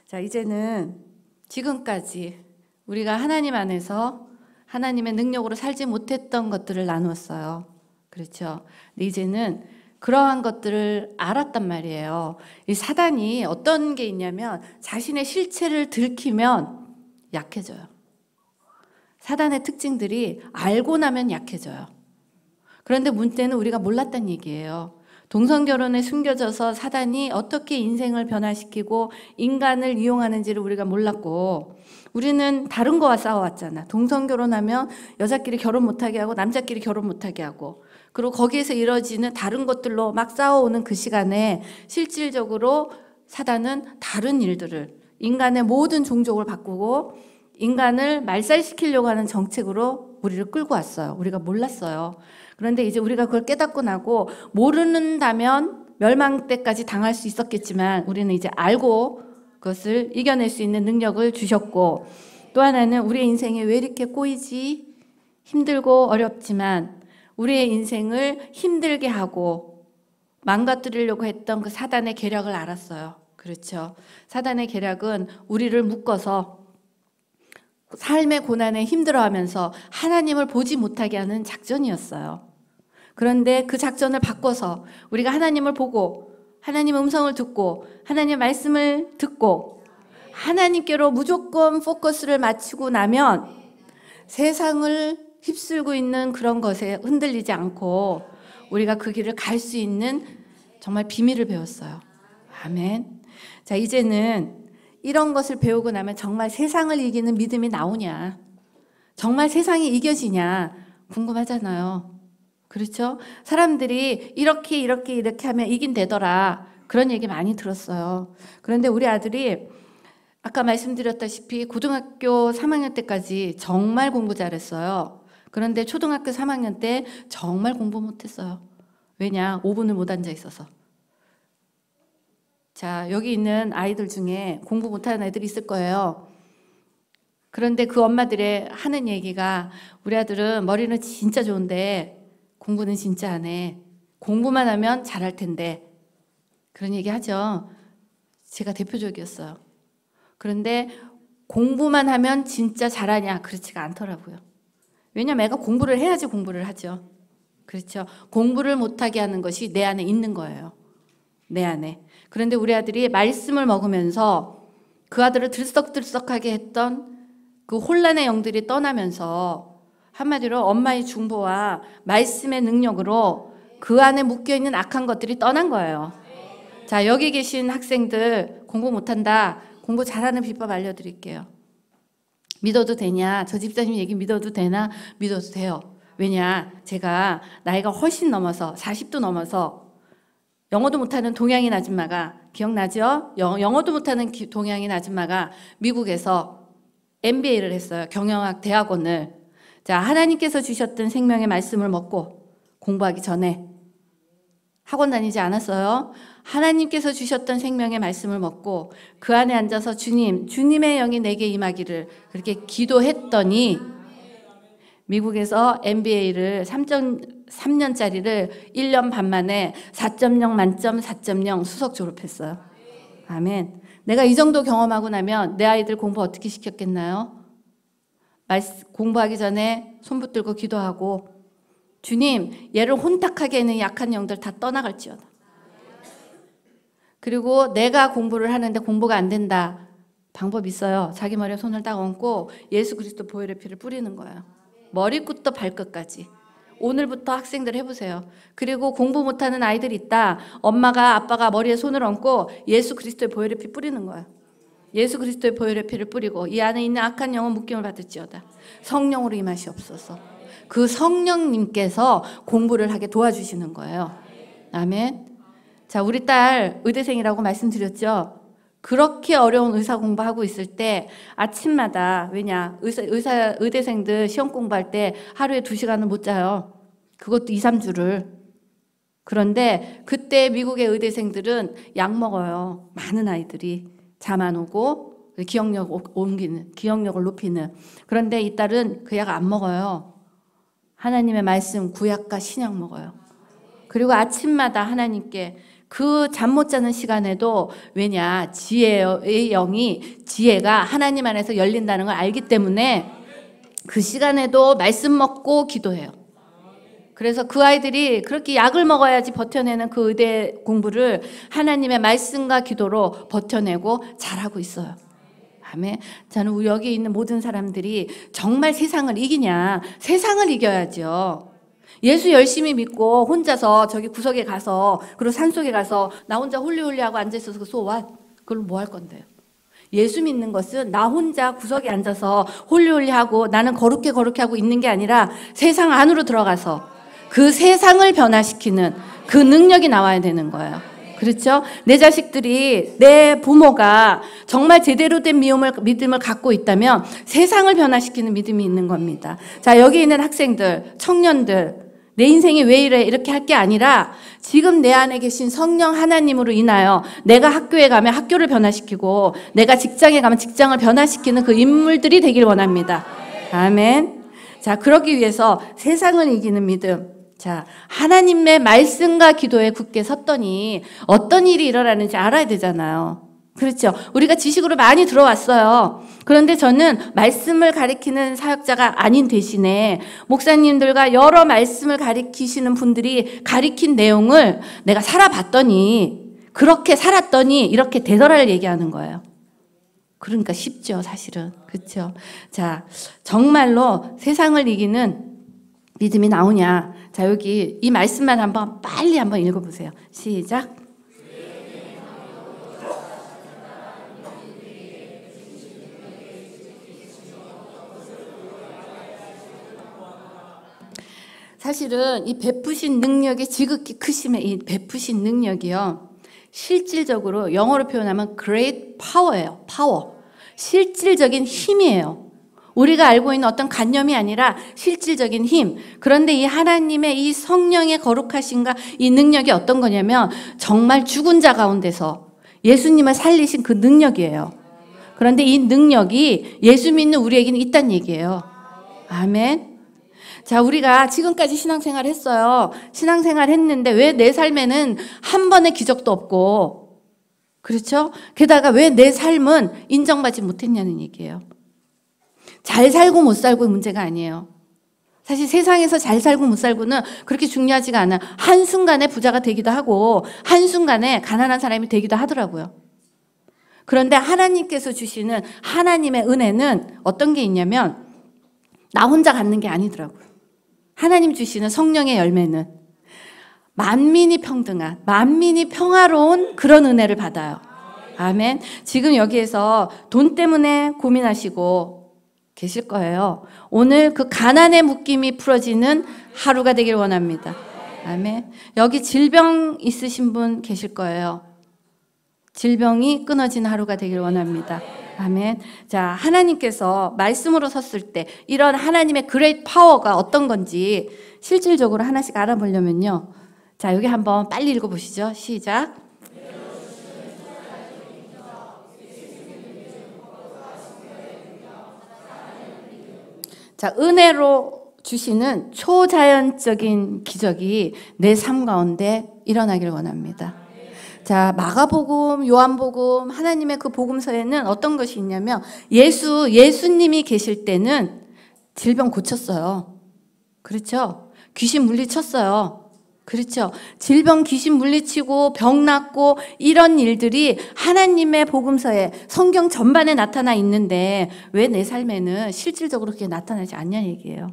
자, 이제는 지금까지 우리가 하나님 안에서 하나님의 능력으로 살지 못했던 것들을 나누었어요. 그렇죠? 근데 이제는 그러한 것들을 알았단 말이에요. 이 사단이 어떤 게 있냐면 자신의 실체를 들키면 약해져요. 사단의 특징들이 알고 나면 약해져요. 그런데 문제는 우리가 몰랐단 얘기예요. 동성결혼에 숨겨져서 사단이 어떻게 인생을 변화시키고 인간을 이용하는지를 우리가 몰랐고, 우리는 다른 거와 싸워왔잖아. 동성결혼하면 여자끼리 결혼 못하게 하고 남자끼리 결혼 못하게 하고, 그리고 거기에서 이뤄지는 다른 것들로 막 싸워오는 그 시간에 실질적으로 사단은 다른 일들을, 인간의 모든 종족을 바꾸고 인간을 말살시키려고 하는 정책으로 우리를 끌고 왔어요. 우리가 몰랐어요. 그런데 이제 우리가 그걸 깨닫고 나고, 모른다면 멸망 때까지 당할 수 있었겠지만 우리는 이제 알고 그것을 이겨낼 수 있는 능력을 주셨고, 또 하나는 우리의 인생이 왜 이렇게 꼬이지? 힘들고 어렵지만 우리의 인생을 힘들게 하고 망가뜨리려고 했던 그 사단의 계략을 알았어요. 그렇죠? 사단의 계략은 우리를 묶어서 삶의 고난에 힘들어하면서 하나님을 보지 못하게 하는 작전이었어요. 그런데 그 작전을 바꿔서 우리가 하나님을 보고 하나님의 음성을 듣고 하나님의 말씀을 듣고 하나님께로 무조건 포커스를 맞추고 나면 세상을 휩쓸고 있는 그런 것에 흔들리지 않고 우리가 그 길을 갈 수 있는 정말 비밀을 배웠어요. 아멘. 자, 이제는 이런 것을 배우고 나면 정말 세상을 이기는 믿음이 나오냐, 정말 세상이 이겨지냐 궁금하잖아요. 그렇죠? 사람들이 이렇게 하면 이긴대더라, 그런 얘기 많이 들었어요. 그런데 우리 아들이 아까 말씀드렸다시피 고등학교 3학년 때까지 정말 공부 잘했어요. 그런데 초등학교 3학년 때 정말 공부 못했어요. 왜냐? 5분을 못 앉아 있어서. 자, 여기 있는 아이들 중에 공부 못하는 애들이 있을 거예요. 그런데 그 엄마들의 하는 얘기가, 우리 아들은 머리는 진짜 좋은데 공부는 진짜 안 해. 공부만 하면 잘할 텐데. 그런 얘기 하죠. 제가 대표적이었어요. 그런데 공부만 하면 진짜 잘하냐? 그렇지가 않더라고요. 왜냐면 애가 공부를 해야지 공부를 하죠. 그렇죠? 공부를 못하게 하는 것이 내 안에 있는 거예요. 내 안에. 그런데 우리 아들이 말씀을 먹으면서 그 아들을 들썩들썩하게 했던 그 혼란의 영들이 떠나면서, 한마디로 엄마의 중보와 말씀의 능력으로 그 안에 묶여있는 악한 것들이 떠난 거예요. 자, 여기 계신 학생들 공부 못한다, 공부 잘하는 비법 알려드릴게요. 믿어도 되냐? 저 집사님 얘기 믿어도 되나? 믿어도 돼요. 왜냐? 제가 나이가 훨씬 넘어서 40도 넘어서 영어도 못하는 동양인 아줌마가, 기억나죠? 영어도 못하는 동양인 아줌마가 미국에서 MBA를 했어요. 경영학 대학원을. 자, 하나님께서 주셨던 생명의 말씀을 먹고 공부하기 전에 학원 다니지 않았어요. 하나님께서 주셨던 생명의 말씀을 먹고 그 안에 앉아서 주님의 영이 내게 임하기를 그렇게 기도했더니 미국에서 MBA를 3년짜리를 1년 반 만에 4.0 만점 4.0 수석 졸업했어요. 아멘. 내가 이 정도 경험하고 나면 내 아이들 공부 어떻게 시켰겠나요? 공부하기 전에 손 붙들고 기도하고, 주님, 얘를 혼탁하게 하는 약한 영들 다 떠나갈지어다. 그리고 내가 공부를 하는데 공부가 안 된다. 방법 있어요. 자기 머리에 손을 딱 얹고 예수 그리스도 보혈의 피를 뿌리는 거예요. 머리끝부터 발끝까지. 오늘부터 학생들 해보세요. 그리고 공부 못하는 아이들이 있다. 엄마가 아빠가 머리에 손을 얹고 예수 그리스도의 보혈의 피 뿌리는 거예요. 예수 그리스도의 보혈의 피를 뿌리고 이 안에 있는 악한 영은 묶임을 받을지어다. 성령으로 임하시옵소서. 그 성령님께서 공부를 하게 도와주시는 거예요. 아멘. 자, 우리 딸 의대생이라고 말씀드렸죠. 그렇게 어려운 의사 공부하고 있을 때 아침마다, 왜냐, 의대생들 시험 공부할 때 하루에 2시간은 못 자요. 그것도 2, 3주를. 그런데 그때 미국의 의대생들은 약 먹어요. 많은 아이들이. 잠 안 오고 기억력을 높이는. 그런데 이 딸은 그 약 안 먹어요. 하나님의 말씀, 구약과 신약 먹어요. 그리고 아침마다 하나님께 그 잠 못 자는 시간에도 왜냐? 지혜의 영이 지혜가 하나님 안에서 열린다는 걸 알기 때문에 그 시간에도 말씀 먹고 기도해요. 그래서 그 아이들이 그렇게 약을 먹어야지 버텨내는 그 의대 공부를 하나님의 말씀과 기도로 버텨내고 잘하고 있어요. 아멘. 저는 여기 있는 모든 사람들이 정말 세상을 이기냐? 세상을 이겨야죠. 예수 열심히 믿고 혼자서 저기 구석에 가서 그리고 산속에 가서 나 혼자 홀리홀리하고 앉아있어서 소와 그걸 뭐 할 건데요? 예수 믿는 것은 나 혼자 구석에 앉아서 홀리홀리하고 나는 거룩해 하고 있는 게 아니라 세상 안으로 들어가서 그 세상을 변화시키는 그 능력이 나와야 되는 거예요. 그렇죠? 내 자식들이 내 부모가 정말 제대로 된 믿음을 갖고 있다면 세상을 변화시키는 믿음이 있는 겁니다. 자, 여기 있는 학생들, 청년들, 내 인생이 왜 이래 이렇게 할 게 아니라 지금 내 안에 계신 성령 하나님으로 인하여 내가 학교에 가면 학교를 변화시키고 내가 직장에 가면 직장을 변화시키는 그 인물들이 되길 원합니다. 아멘. 자, 그러기 위해서 세상을 이기는 믿음. 자, 하나님의 말씀과 기도에 굳게 섰더니 어떤 일이 일어나는지 알아야 되잖아요. 그렇죠? 우리가 지식으로 많이 들어왔어요. 그런데 저는 말씀을 가리키는 사역자가 아닌 대신에 목사님들과 여러 말씀을 가리키시는 분들이 가리킨 내용을 내가 살아봤더니 그렇게 살았더니 이렇게 되더라를 얘기하는 거예요. 그러니까 쉽죠, 사실은. 그렇죠? 자, 정말로 세상을 이기는 믿음이 나오냐? 자, 여기 이 말씀만 빨리 한번 읽어보세요. 시작. 사실은 이 베푸신 능력이 지극히 크심의 이 베푸신 능력이요. 실질적으로 영어로 표현하면 great power예요. 파워. 실질적인 힘이에요. 우리가 알고 있는 어떤 관념이 아니라 실질적인 힘. 그런데 이 하나님의 이 성령의 거룩하심과 이 능력이 어떤 거냐면 정말 죽은 자 가운데서 예수님을 살리신 그 능력이에요. 그런데 이 능력이 예수 믿는 우리에게는 있다는 얘기예요. 아멘. 자, 우리가 지금까지 신앙생활 했어요. 신앙생활 했는데 왜 내 삶에는 한 번의 기적도 없고, 그렇죠? 게다가 왜 내 삶은 인정받지 못했냐는 얘기예요. 잘 살고 못 살고의 문제가 아니에요. 사실 세상에서 잘 살고 못 살고는 그렇게 중요하지가 않아요. 한순간에 부자가 되기도 하고 한순간에 가난한 사람이 되기도 하더라고요. 그런데 하나님께서 주시는 하나님의 은혜는 어떤 게 있냐면 나 혼자 갖는 게 아니더라고요. 하나님 주시는 성령의 열매는 만민이 평등한, 만민이 평화로운 그런 은혜를 받아요. 아멘. 지금 여기에서 돈 때문에 고민하시고 계실 거예요. 오늘 그 가난의 묶임이 풀어지는 하루가 되길 원합니다. 아멘. 여기 질병 있으신 분 계실 거예요. 질병이 끊어지는 하루가 되길 원합니다. 아멘. 자, 하나님께서 말씀으로 섰을 때 이런 하나님의 그레이트 파워가 어떤 건지 실질적으로 하나씩 알아보려면요. 자, 여기 한번 빨리 읽어보시죠. 시작. 자, 은혜로 주시는 초자연적인 기적이 내 삶 가운데 일어나길 원합니다. 자, 마가복음, 요한복음, 하나님의 그 복음서에는 어떤 것이 있냐면 예수님이 계실 때는 질병 고쳤어요. 그렇죠? 귀신 물리쳤어요. 그렇죠? 질병 귀신 물리치고 병 낫고 이런 일들이 하나님의 복음서에 성경 전반에 나타나 있는데 왜 내 삶에는 실질적으로 그렇게 나타나지 않냐는 얘기예요.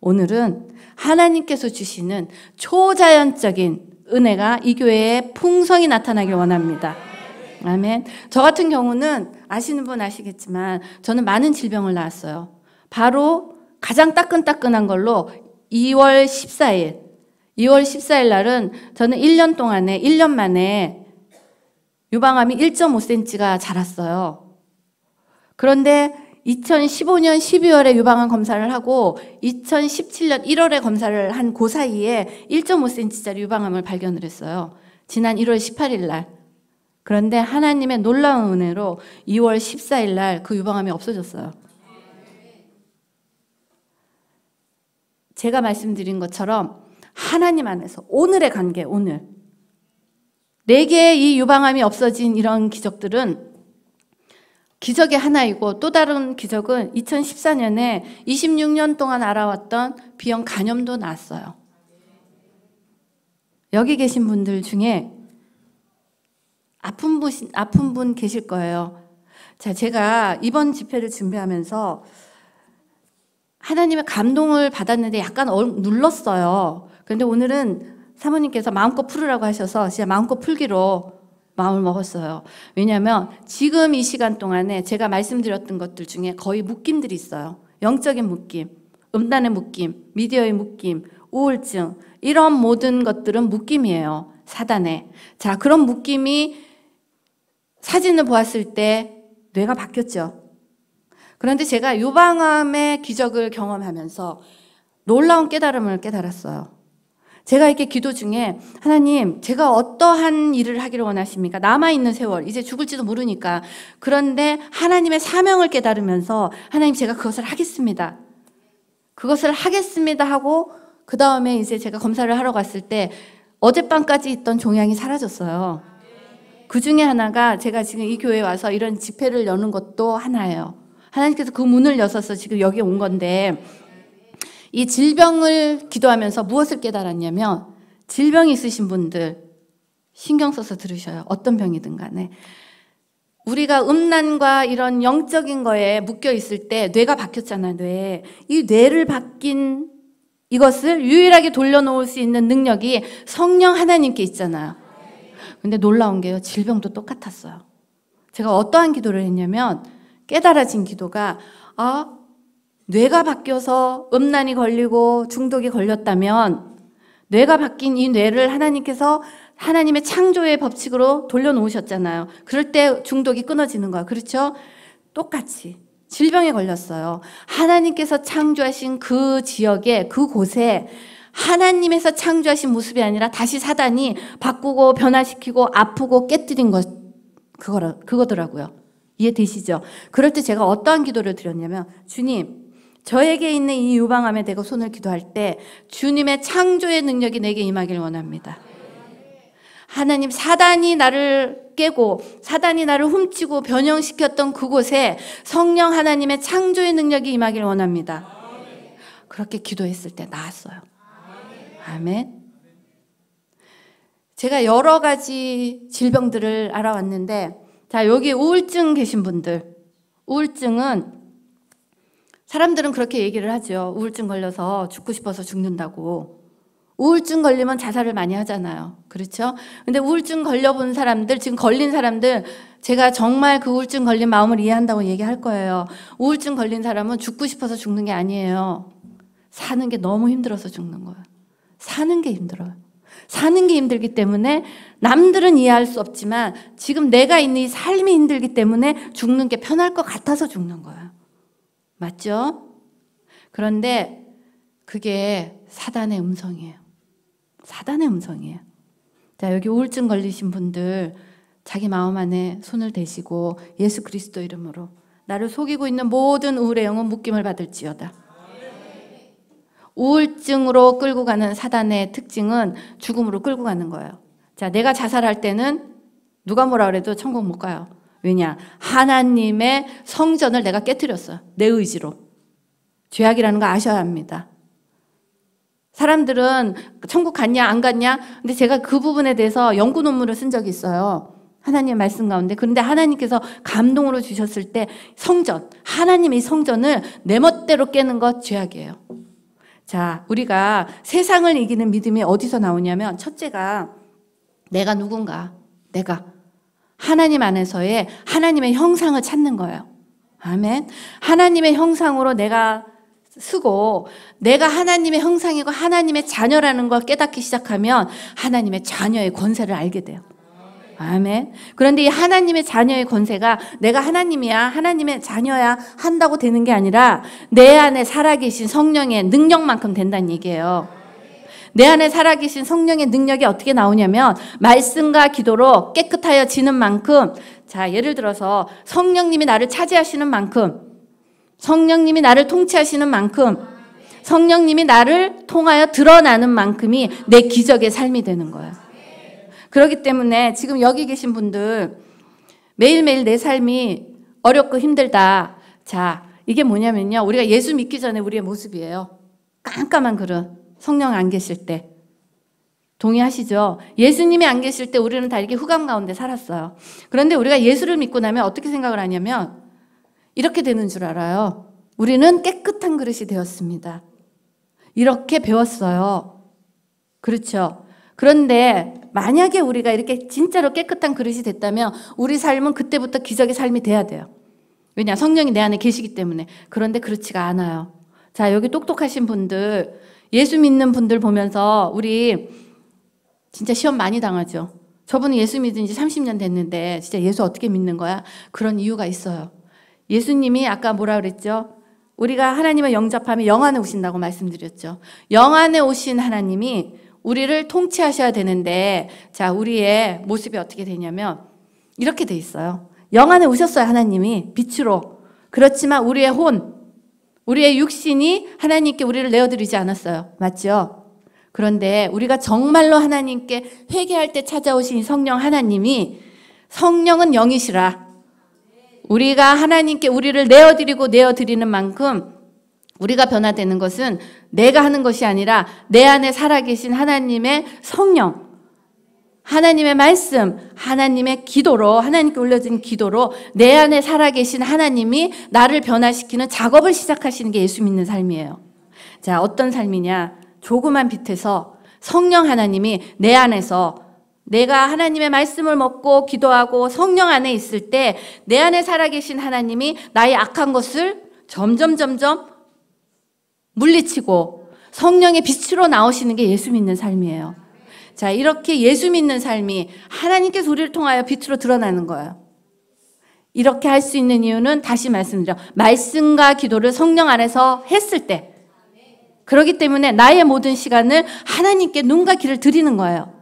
오늘은 하나님께서 주시는 초자연적인 은혜가 이 교회에 풍성히 나타나길 원합니다. 아멘. 저 같은 경우는 아시는 분 아시겠지만 저는 많은 질병을 낳았어요. 바로 가장 따끈따끈한 걸로 2월 14일 날은 저는 1년 만에 유방암이 1.5cm가 자랐어요. 그런데 2015년 12월에 유방암 검사를 하고 2017년 1월에 검사를 한 그 사이에 1.5cm짜리 유방암을 발견을 했어요. 지난 1월 18일 날. 그런데 하나님의 놀라운 은혜로 2월 14일 날 그 유방암이 없어졌어요. 제가 말씀드린 것처럼 하나님 안에서 오늘의 관계, 오늘 내게 이 유방암이 없어진 이런 기적들은 기적의 하나이고, 또 다른 기적은 2014년에 26년 동안 알아왔던 B형 간염도 나았어요. 여기 계신 분들 중에 아픈 분 계실 거예요. 자, 제가 이번 집회를 준비하면서 하나님의 감동을 받았는데 약간 눌렀어요. 그런데 오늘은 사모님께서 마음껏 풀으라고 하셔서 진짜 마음껏 풀기로 마음을 먹었어요. 왜냐하면 지금 이 시간 동안에 제가 말씀드렸던 것들 중에 거의 묶임들이 있어요. 영적인 묶임, 음란의 묶임, 미디어의 묶임, 우울증, 이런 모든 것들은 묶임이에요. 사단의. 자, 그런 묶임이 사진을 보았을 때 뇌가 바뀌었죠. 그런데 제가 유방암의 기적을 경험하면서 놀라운 깨달음을 깨달았어요. 제가 이렇게 기도 중에 하나님, 제가 어떠한 일을 하기를 원하십니까? 남아있는 세월, 이제 죽을지도 모르니까. 그런데 하나님의 사명을 깨달으면서 하나님, 제가 그것을 하겠습니다. 그것을 하겠습니다 하고 그 다음에 이제 제가 검사를 하러 갔을 때 어젯밤까지 있던 종양이 사라졌어요. 그 중에 하나가 제가 지금 이 교회에 와서 이런 집회를 여는 것도 하나예요. 하나님께서 그 문을 여셔서 지금 여기 온 건데, 이 질병을 기도하면서 무엇을 깨달았냐면, 질병이 있으신 분들 신경 써서 들으셔요. 어떤 병이든 간에. 우리가 음란과 이런 영적인 거에 묶여 있을 때 뇌가 바뀌었잖아요. 이 뇌를 바뀐 이것을 유일하게 돌려놓을 수 있는 능력이 성령 하나님께 있잖아요. 근데 놀라운 게요, 질병도 똑같았어요. 제가 어떠한 기도를 했냐면, 깨달아진 기도가, 뇌가 바뀌어서 음란이 걸리고 중독이 걸렸다면 뇌가 바뀐 이 뇌를 하나님께서 하나님의 창조의 법칙으로 돌려놓으셨잖아요. 그럴 때 중독이 끊어지는 거야. 그렇죠? 똑같이 질병에 걸렸어요. 하나님께서 창조하신 그 지역에, 그곳에 하나님에서 창조하신 모습이 아니라 다시 사단이 바꾸고 변화시키고 아프고 깨뜨린 것, 그거더라고요. 이해되시죠? 그럴 때 제가 어떠한 기도를 드렸냐면, 주님, 저에게 있는 이 유방암에 대고 손을 기도할 때 주님의 창조의 능력이 내게 임하길 원합니다. 하나님, 사단이 나를 깨고 사단이 나를 훔치고 변형시켰던 그곳에 성령 하나님의 창조의 능력이 임하길 원합니다. 그렇게 기도했을 때 나았어요. 아멘. 제가 여러 가지 질병들을 알아왔는데, 자, 여기 우울증 계신 분들, 우울증은 사람들은 그렇게 얘기를 하죠. 우울증 걸려서 죽고 싶어서 죽는다고. 우울증 걸리면 자살을 많이 하잖아요. 그렇죠? 근데 우울증 걸려본 사람들, 지금 걸린 사람들, 제가 정말 그 우울증 걸린 마음을 이해한다고 얘기할 거예요. 우울증 걸린 사람은 죽고 싶어서 죽는 게 아니에요. 사는 게 너무 힘들어서 죽는 거예요. 사는 게 힘들어요. 사는 게 힘들기 때문에 남들은 이해할 수 없지만 지금 내가 있는 이 삶이 힘들기 때문에 죽는 게 편할 것 같아서 죽는 거예요. 맞죠? 그런데 그게 사단의 음성이에요. 사단의 음성이에요. 자, 여기 우울증 걸리신 분들 자기 마음 안에 손을 대시고 예수 그리스도 이름으로, 나를 속이고 있는 모든 우울의 영은 묶임을 받을지어다. 우울증으로 끌고 가는 사단의 특징은 죽음으로 끌고 가는 거예요. 자, 내가 자살할 때는 누가 뭐라 그래도 천국 못 가요. 왜냐? 하나님의 성전을 내가 깨뜨렸어요. 내 의지로. 죄악이라는 거 아셔야 합니다. 사람들은 천국 갔냐 안 갔냐? 근데 제가 그 부분에 대해서 연구 논문을 쓴 적이 있어요. 하나님의 말씀 가운데. 그런데 하나님께서 감동으로 주셨을 때 성전, 하나님의 성전을 내 멋대로 깨는 것 죄악이에요. 자, 우리가 세상을 이기는 믿음이 어디서 나오냐면, 첫째가 내가 누군가, 내가 하나님 안에서의 하나님의 형상을 찾는 거예요. 아멘. 하나님의 형상으로 내가 쓰고 내가 하나님의 형상이고 하나님의 자녀라는 걸 깨닫기 시작하면 하나님의 자녀의 권세를 알게 돼요. 아멘. 그런데 이 하나님의 자녀의 권세가 내가 하나님이야, 하나님의 자녀야 한다고 되는 게 아니라 내 안에 살아계신 성령의 능력만큼 된다는 얘기예요. 내 안에 살아계신 성령의 능력이 어떻게 나오냐면, 말씀과 기도로 깨끗하여지는 만큼, 자, 예를 들어서 성령님이 나를 차지하시는 만큼, 성령님이 나를 통치하시는 만큼, 성령님이 나를 통하여 드러나는 만큼이 내 기적의 삶이 되는 거예요. 그렇기 때문에 지금 여기 계신 분들 매일매일 내 삶이 어렵고 힘들다. 자, 이게 뭐냐면요. 우리가 예수 믿기 전에 우리의 모습이에요. 깜깜한 그릇. 성령 안 계실 때. 동의하시죠? 예수님이 안 계실 때 우리는 다 이렇게 흑암 가운데 살았어요. 그런데 우리가 예수를 믿고 나면 어떻게 생각을 하냐면 이렇게 되는 줄 알아요. 우리는 깨끗한 그릇이 되었습니다. 이렇게 배웠어요. 그렇죠? 그런데 만약에 우리가 이렇게 진짜로 깨끗한 그릇이 됐다면 우리 삶은 그때부터 기적의 삶이 돼야 돼요. 왜냐? 성령이 내 안에 계시기 때문에. 그런데 그렇지가 않아요. 자, 여기 똑똑하신 분들, 예수 믿는 분들 보면서 우리 진짜 시험 많이 당하죠. 저분은 예수 믿은 지 30년 됐는데 진짜 예수 어떻게 믿는 거야? 그런 이유가 있어요. 예수님이 아까 뭐라 그랬죠? 우리가 하나님을 영접하면 영 안에 오신다고 말씀드렸죠. 영 안에 오신 하나님이 우리를 통치하셔야 되는데, 자, 우리의 모습이 어떻게 되냐면 이렇게 돼 있어요. 영 안에 오셨어요, 하나님이 빛으로. 그렇지만 우리의 혼, 우리의 육신이 하나님께 우리를 내어드리지 않았어요. 맞죠? 그런데 우리가 정말로 하나님께 회개할 때 찾아오신 성령 하나님이, 성령은 영이시라. 우리가 하나님께 우리를 내어드리는 만큼 우리가 변화되는 것은 내가 하는 것이 아니라 내 안에 살아계신 하나님의 성령, 하나님의 말씀, 하나님의 기도로, 하나님께 올려진 기도로 내 안에 살아계신 하나님이 나를 변화시키는 작업을 시작하시는 게 예수 믿는 삶이에요. 자, 어떤 삶이냐? 조그만 빛에서 성령 하나님이 내 안에서, 내가 하나님의 말씀을 먹고 기도하고 성령 안에 있을 때 내 안에 살아계신 하나님이 나의 악한 것을 점점 물리치고 성령의 빛으로 나오시는 게 예수 믿는 삶이에요. 자, 이렇게 예수 믿는 삶이 하나님께서 우리를 통하여 빛으로 드러나는 거예요. 이렇게 할 수 있는 이유는 다시 말씀드려, 말씀과 기도를 성령 안에서 했을 때, 그렇기 때문에 나의 모든 시간을 하나님께 눈과 귀를 드리는 거예요.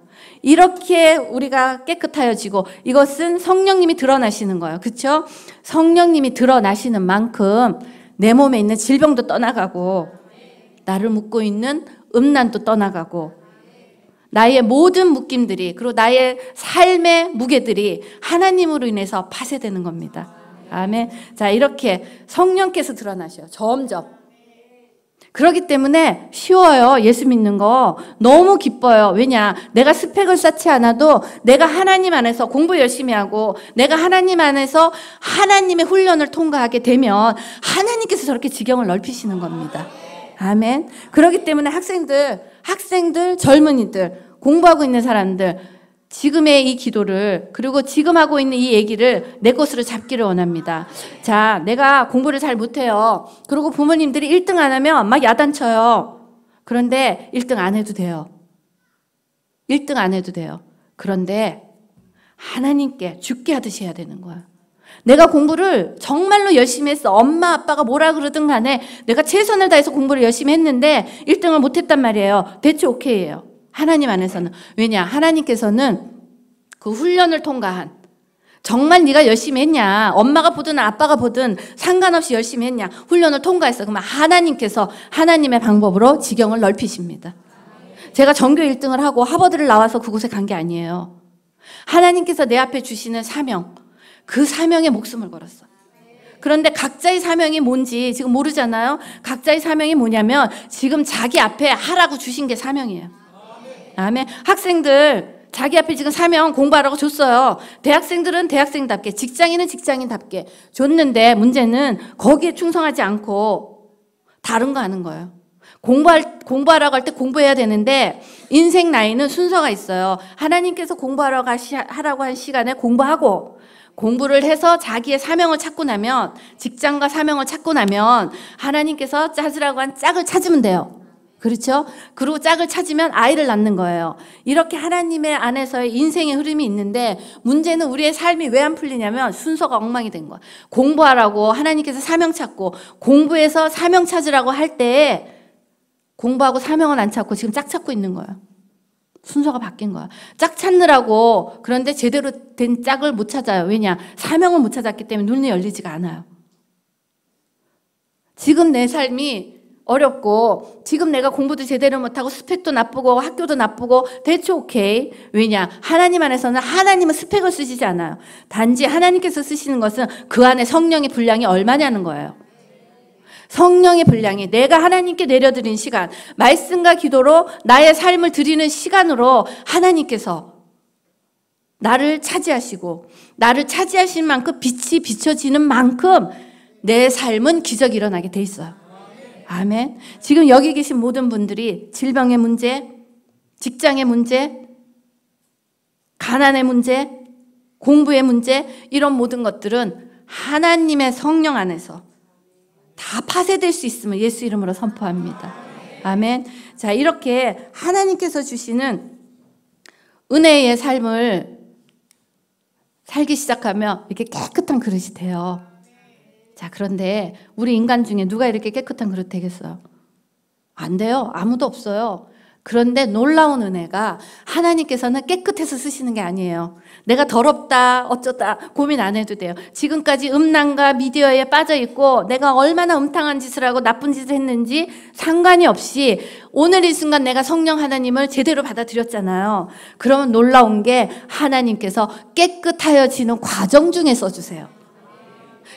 이렇게 우리가 깨끗하여지고, 이것은 성령님이 드러나시는 거예요. 그렇죠? 성령님이 드러나시는 만큼 내 몸에 있는 질병도 떠나가고, 나를 묶고 있는 음란도 떠나가고, 나의 모든 묶임들이, 그리고 나의 삶의 무게들이 하나님으로 인해서 파쇄되는 겁니다. 아멘. 자, 이렇게 성령께서 드러나셔요. 점점. 그렇기 때문에 쉬워요. 예수 믿는 거 너무 기뻐요. 왜냐? 내가 스펙을 쌓지 않아도 내가 하나님 안에서 공부 열심히 하고 내가 하나님 안에서 하나님의 훈련을 통과하게 되면 하나님께서 저렇게 지경을 넓히시는 겁니다. 아멘. 그렇기 때문에 학생들, 젊은이들, 공부하고 있는 사람들, 지금의 이 기도를, 그리고 지금 하고 있는 이 얘기를 내 것으로 잡기를 원합니다. 자, 내가 공부를 잘 못해요. 그리고 부모님들이 1등 안 하면 막 야단쳐요. 그런데 1등 안 해도 돼요. 1등 안 해도 돼요. 그런데 하나님께 죽게 하듯이 해야 되는 거야. 내가 공부를 정말로 열심히 했어. 엄마 아빠가 뭐라 그러든 간에 내가 최선을 다해서 공부를 열심히 했는데 1등을 못했단 말이에요. 대체 오케이예요. 하나님 안에서는. 왜냐? 하나님께서는 그 훈련을 통과한, 정말 네가 열심히 했냐, 엄마가 보든 아빠가 보든 상관없이 열심히 했냐, 훈련을 통과했어. 그러면 하나님께서 하나님의 방법으로 지경을 넓히십니다. 제가 전교 1등을 하고 하버드를 나와서 그곳에 간 게 아니에요. 하나님께서 내 앞에 주시는 사명, 그 사명에 목숨을 걸었어. 그런데 각자의 사명이 뭔지 지금 모르잖아요. 각자의 사명이 뭐냐면 지금 자기 앞에 하라고 주신 게 사명이에요. 아멘. 학생들 자기 앞에 지금 사명 공부하라고 줬어요. 대학생들은 대학생답게, 직장인은 직장인답게 줬는데 문제는 거기에 충성하지 않고 다른 거 하는 거예요. 공부하라고 할 때 공부해야 되는데 인생 나이는 순서가 있어요. 하나님께서 하라고 한 시간에 공부하고, 공부를 해서 자기의 사명을 찾고 나면, 직장과 사명을 찾고 나면 하나님께서 찾으라고 한 짝을 찾으면 돼요. 그렇죠? 그리고 짝을 찾으면 아이를 낳는 거예요. 이렇게 하나님의 안에서의 인생의 흐름이 있는데 문제는 우리의 삶이 왜 안 풀리냐면 순서가 엉망이 된 거야. 공부하라고 하나님께서 사명 찾고, 공부해서 사명 찾으라고 할 때 공부하고 사명을 안 찾고 지금 짝 찾고 있는 거야. 순서가 바뀐 거야. 짝 찾느라고, 그런데 제대로 된 짝을 못 찾아요. 왜냐? 사명을 못 찾았기 때문에 눈이 열리지가 않아요. 지금 내 삶이 어렵고 지금 내가 공부도 제대로 못하고 스펙도 나쁘고 학교도 나쁘고 대체 오케이. 왜냐? 하나님 안에서는 하나님은 스펙을 쓰시지 않아요. 단지 하나님께서 쓰시는 것은 그 안에 성령의 분량이 얼마냐는 거예요. 성령의 분량이 내가 하나님께 내려드린 시간, 말씀과 기도로 나의 삶을 드리는 시간으로 하나님께서 나를 차지하시고 나를 차지하신 만큼 빛이 비춰지는 만큼 내 삶은 기적이 일어나게 돼 있어요. 아멘. 지금 여기 계신 모든 분들이 질병의 문제, 직장의 문제, 가난의 문제, 공부의 문제, 이런 모든 것들은 하나님의 성령 안에서 다 파쇄될 수 있음을 예수 이름으로 선포합니다. 아멘. 자, 이렇게 하나님께서 주시는 은혜의 삶을 살기 시작하면 이렇게 깨끗한 그릇이 돼요. 자, 그런데 우리 인간 중에 누가 이렇게 깨끗한 그릇 되겠어요? 안 돼요. 아무도 없어요. 그런데 놀라운 은혜가 하나님께서는 깨끗해서 쓰시는 게 아니에요. 내가 더럽다 어쩌다 고민 안 해도 돼요. 지금까지 음란과 미디어에 빠져 있고 내가 얼마나 음탕한 짓을 하고 나쁜 짓을 했는지 상관이 없이 오늘 이 순간 내가 성령 하나님을 제대로 받아들였잖아요. 그러면 놀라운 게 하나님께서 깨끗하여지는 과정 중에 써주세요.